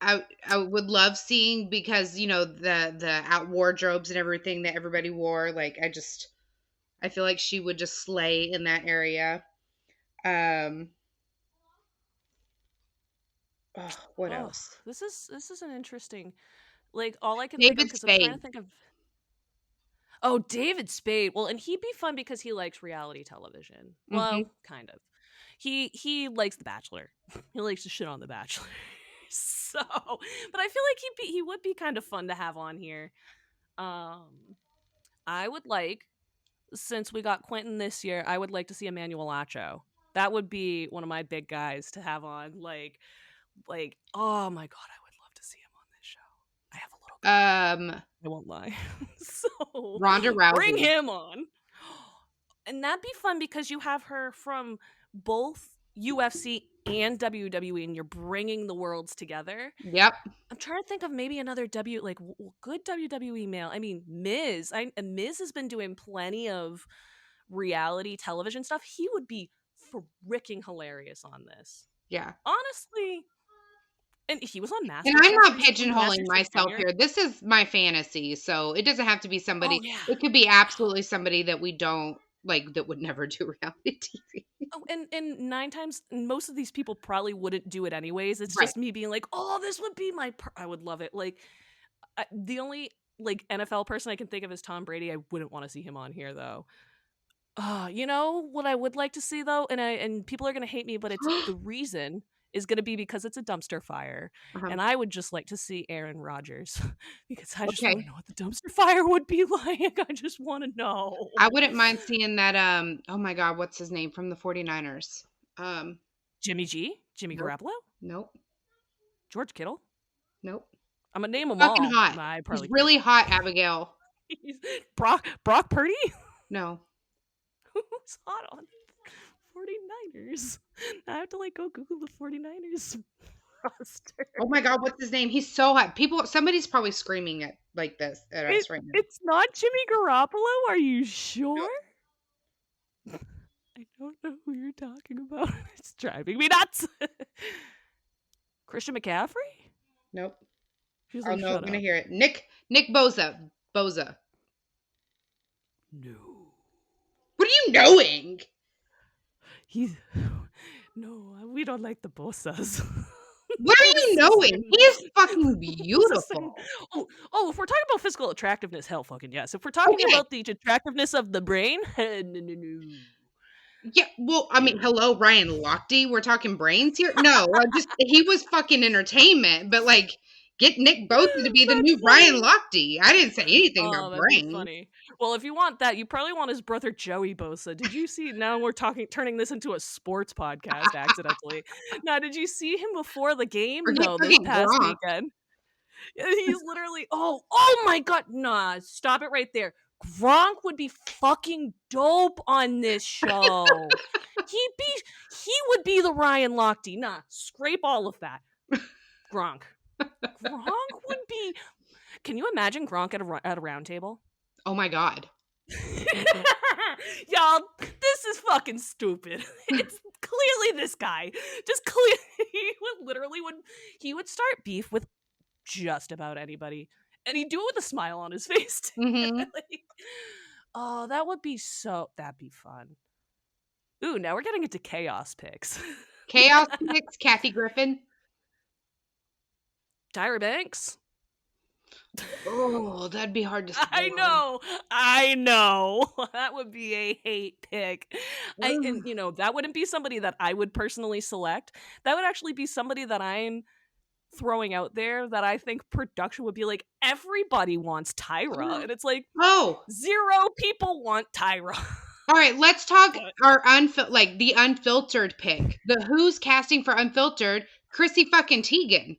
I would love seeing because the out wardrobes and everything that everybody wore. Like I feel like she would just slay in that area. Um, what Oh, else? this is an interesting. Like all I can think of David because I'm trying to Spade. think of. Oh, David Spade. Well, and he'd be fun because he likes reality television. Hmm. Well, kind of. He likes The Bachelor. He likes to shit on The Bachelor. So, but I feel like he would be kind of fun to have on here. Um, I would like, since we got Quentin this year, I would like to see Emmanuel Acho. That would be one of my big guys to have on. Oh my god, I would love to see him on this show. I have a little crush. Um, I won't lie. So Ronda bring Rousey. him on. And that'd be fun because you have her from both UFC and WWE, and you're bringing the worlds together. Yep. I'm trying to think of maybe another good WWE male. I mean, Miz has been doing plenty of reality television stuff. He would be freaking hilarious on this. Yeah. Honestly, and he was on And I'm MasterChef not recently, pigeonholing MasterChef myself Junior. here. This is my fantasy, so it doesn't have to be Oh somebody. yeah. It could be absolutely somebody that we don't like, that would never do reality TV. Oh, and 9 times most of these people probably wouldn't do it anyways. It's Right. just me being like, "Oh, this would be I would love it." Like the only like NFL person I can think of is Tom Brady. I wouldn't want to see him on here though. You know what I would like to see though, and people are gonna hate me, but it's the reason is gonna be because it's a dumpster fire, Uh-huh. and I would just like to see Aaron Rodgers because I just want to Okay. know what the dumpster fire would be like. I just want to know. I wouldn't mind seeing that. Oh my God, what's his name from the 49ers? Jimmy G, Jimmy Nope. Garoppolo, Nope. George Kittle. Nope. I'm gonna name them Fucking all. hot. I He's probably can't. really hot, Abigail. Brock Purdy. No. Who's hot on 49ers? I have to go Google the 49ers roster. Oh my God, what's his name? He's so hot. Somebody's probably screaming at like this at us right now. It's not Jimmy Garoppolo. Are you No. sure? I don't know who you're talking about. It's driving me nuts. Christian McCaffrey? Nope. She's Oh like, no, I'm shut gonna up. hear it. Nick Boza. Boza. No. What are you knowing? He's no, we don't like the Bosas. What are you knowing? He is fucking Bosas and- beautiful. if we're talking about physical attractiveness, hell fucking yes. If we're talking Okay. about the attractiveness of the brain, no. Yeah, well, I mean, hello, Ryan Lochte. We're talking brains here. No, he was fucking entertainment, but like, get Nick Bosa to be the new That's Ryan funny. Lochte. I didn't say anything Oh, about that'd be brains. funny. Well, if you want that, you probably want his brother Joey Bosa. Did you see? Now we're turning this into a sports podcast accidentally. Now, did you see him before the game? Or get No, this fucking past Gronk. weekend. He's literally, oh my god, nah, stop it right there. Gronk would be fucking dope on this show. He would be the Ryan Lochte. Nah, scrape all of that. Gronk would be. Can you imagine Gronk at a round table? Oh my God. Y'all, this is fucking stupid. It's clearly this guy. Just clearly, he would start beef with just about anybody, and he'd do it with a smile on his face too. Mm-hmm. Oh, that'd be fun. Ooh, now we're getting into chaos picks. Chaos picks, Kathy Griffin. Tyra Banks. Oh, that'd be hard to swallow. I know. That would be a hate pick. And that wouldn't be somebody that I would personally select. That would actually be somebody that I'm throwing out there that I think production would be like, everybody wants Tyra. And it's like, Oh, 0 people want Tyra. all right. Let's talk our the unfiltered pick. The Who's casting for Unfiltered? Chrissy fucking Teigen.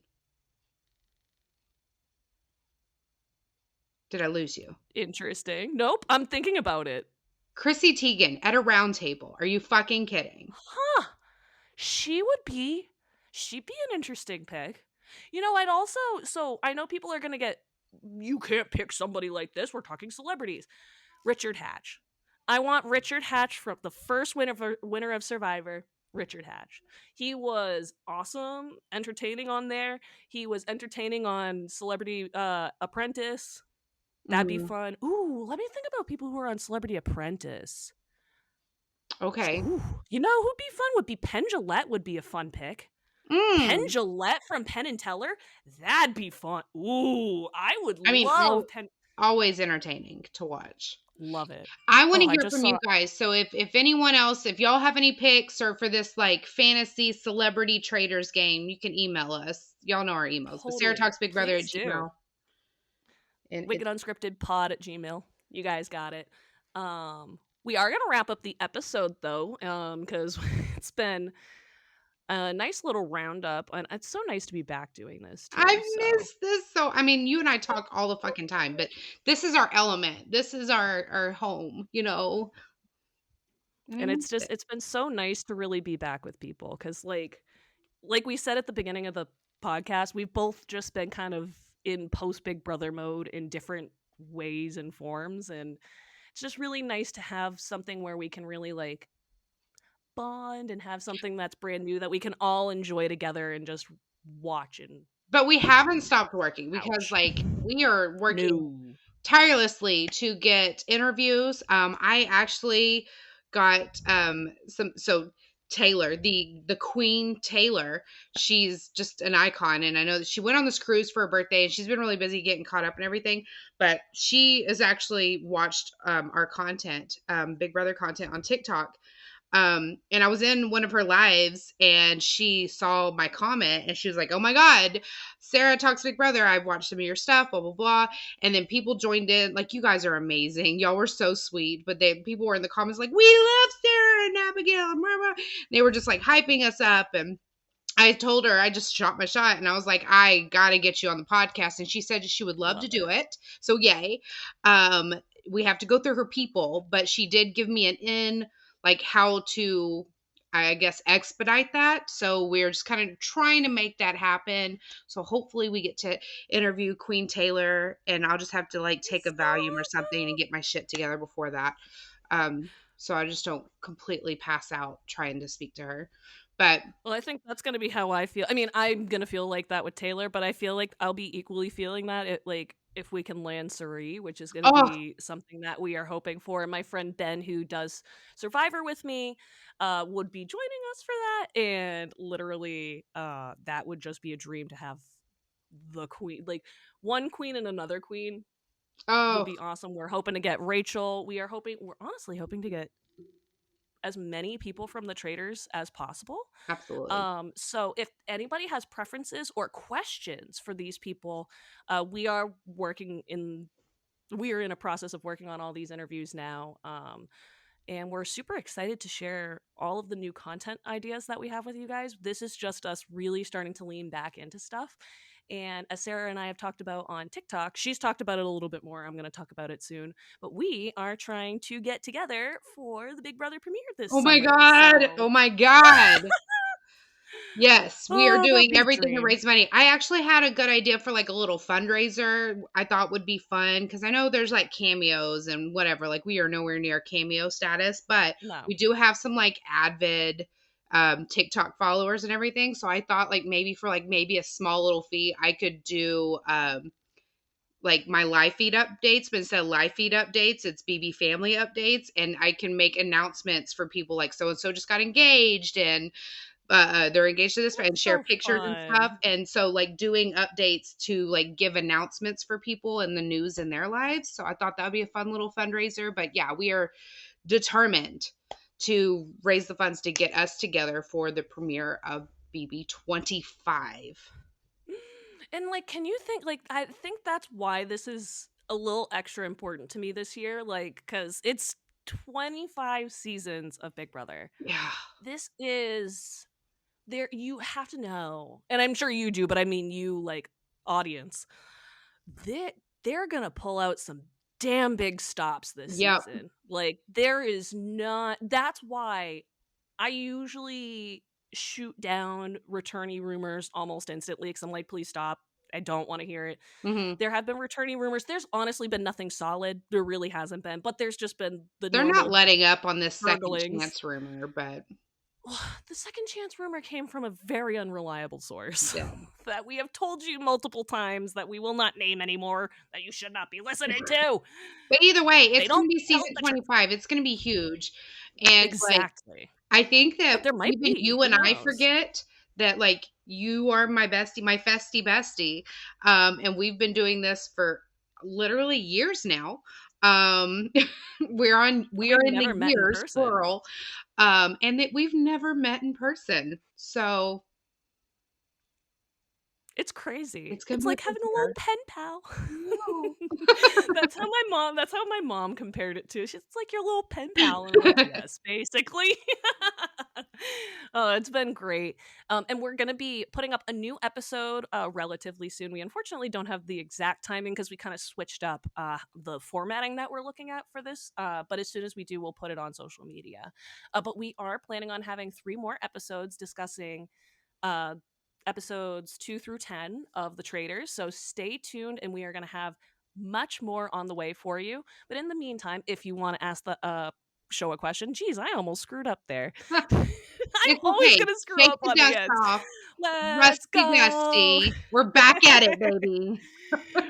Did I lose you? Interesting. Nope. I'm thinking about it. Chrissy Teigen at a round table. Are you fucking kidding? Huh. She'd be an interesting pick. So I know people are going to get, you can't pick somebody like this. We're talking celebrities. Richard Hatch. I want Richard Hatch from the first winner of Survivor. Richard Hatch. He was awesome, entertaining on there. He was entertaining on Celebrity Apprentice. That'd be fun. Ooh, let me think about people who are on Celebrity Apprentice. Okay. Ooh, you know who'd be fun? Would be Penn Jillette would be a fun pick. Penn Jillette from Penn and Teller? That'd be fun. Ooh, I would love Penn. Always entertaining to watch. Love it. I want to hear from you guys. So if anyone else, if y'all have any picks or for this like fantasy celebrity Traitors game, you can email us. Y'all know our emails. Totally. Sarah Talks Big Brother at Please do. Gmail. And WickedUnscriptedPod@gmail.com. You guys got it. We are gonna wrap up the episode though, because it's been a nice little roundup, and it's so nice to be back doing this too. I've So, missed this so I mean, you and I talk all the fucking time, but this is our element. This is our home, you know. and Mm. it's been so nice to really be back with people because like we said at the beginning of the podcast, we've both just been kind of in post Big Brother mode in different ways and forms, and it's just really nice to have something where we can really like bond and have something that's brand new that we can all enjoy together and just watch and But we haven't stopped working because ouch. like we are working No. tirelessly to get interviews. I actually got some so Taylor, the Queen Taylor, she's just an icon, and I know that she went on this cruise for her birthday, and she's been really busy getting caught up and everything. But she has actually watched our content, Big Brother content on TikTok, and I was in one of her lives and she saw my comment and she was like, "Oh my God, Sarah talks Big Brother. I've watched some of your stuff, blah, blah, blah." And then people joined in. Like, you guys are amazing. Y'all were so sweet. But people were in the comments like, "We love Sarah and Abigail." And blah, blah. They were just like hyping us up. And I told her I just shot my shot and I was like, "I gotta get you on the podcast." And she said she would love to Love do it. it. So yay. Um, we have to go through her people, but she did give me an in like how to, I guess, expedite that. So we're just kind of trying to make that happen. So hopefully we get to interview Queen Taylor, and I'll just have to like take It's a so Valium or something and awesome. get my shit together before that. So I just don't completely pass out trying to speak to her. But Well, I think that's gonna be how I feel. I mean, I'm gonna feel like that with Taylor, but I feel like I'll be equally feeling that like if we can land Suri, which is gonna oh, be something that we are hoping for. And my friend Ben, who does Survivor with me, would be joining us for that. And literally, that would just be a dream to have the queen, like one queen and another queen would oh, be awesome. We're hoping to get Rachel. We're honestly hoping to get as many people from the Traitors as possible. absolutely. So if anybody has preferences or questions for these people, we are in a process of working on all these interviews now. And we're super excited to share all of the new content ideas that we have with you guys. This is just us really starting to lean back into stuff. And as Sarah and I have talked about on TikTok, she's talked about it a little bit more. I'm going to talk about it soon. But we are trying to get together for the Big Brother premiere this Oh my summer. god. So, Oh my god. Yes, we are oh, that'd doing be a everything to dream. raise money. I actually had a good idea for like a little fundraiser I thought would be fun because I know there's like cameos and whatever. Like we are nowhere near cameo status, but No. we do have some like Advid TikTok followers and everything. So I thought like maybe for like maybe a small little fee, I could do like my live feed updates, but instead of live feed updates, it's BB family updates, and I can make announcements for people like so and so just got engaged and they're engaged to this and That's share so pictures and stuff. fun. And so like doing updates to like give announcements for people in the news in their lives. So I thought that would be a fun little fundraiser. But yeah, we are determined to raise the funds to get us together for the premiere of BB 25. And like, can you think like I think that's why this is a little extra important to me this year, like cuz it's 25 seasons of Big Brother. Yeah. This is there you have to know. And I'm sure you do, but I mean you like audience. They're going to pull out some damn big stops this Yep. season. Like there is not that's why I usually shoot down returnee rumors almost instantly because I'm like, please stop. I don't want to hear it. Hmm. There have been returnee rumors. There's honestly been nothing solid. There really hasn't been, but there's just been the They're not normal letting up on this second gurglings. chance rumor, but The second chance rumor came from a very unreliable source yeah. that we have told you multiple times that we will not name anymore, that you should not be listening to. But either way, They it's going don't to be tell season the truth. 25. It's going to be huge. And like Exactly. I think But that there might even be. you Who and I knows? forget that like you are my bestie, my festy bestie. And we've been doing this for literally years now. Um And we are we've in the never met in years person. plural. And that we've never met in person. So It's crazy. It's It's gonna be like a good having a little year. pen pal. No. That's how my mom compared it to. She's like your little pen pal. And I'm like, yes, basically. Oh, it's been great. And we're gonna be putting up a new episode relatively soon. We unfortunately don't have the exact timing because we kind of switched up the formatting that we're looking at for this. But as soon as we do, we'll put it on social media. But we are planning on having 3 more episodes discussing uh, episodes 2 through 10 of the Traitors. So stay tuned, and we are going to have much more on the way for you. But in the meantime, if you want to ask the show a question, geez, I almost screwed up there. I'm It's always okay. going to screw Shake up the on the dust ends. off. Let's Rusty go. dusty. We're back at it, baby.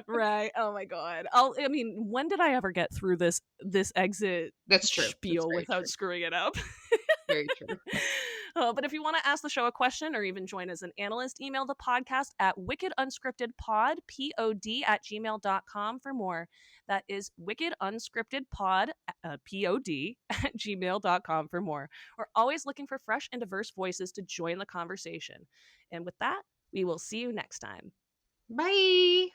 Right. Oh my god. I mean, when did I ever get through this exit That's true. That's spiel very without true. screwing it up? Very true. But if you want to ask the show a question or even join as an analyst, email the podcast at wickedunscriptedpod, P-O-D, at gmail.com for more. That is wickedunscriptedpod, P-O-D, at gmail.com for more. We're always looking for fresh and diverse voices to join the conversation. And with that, we will see you next time. Bye.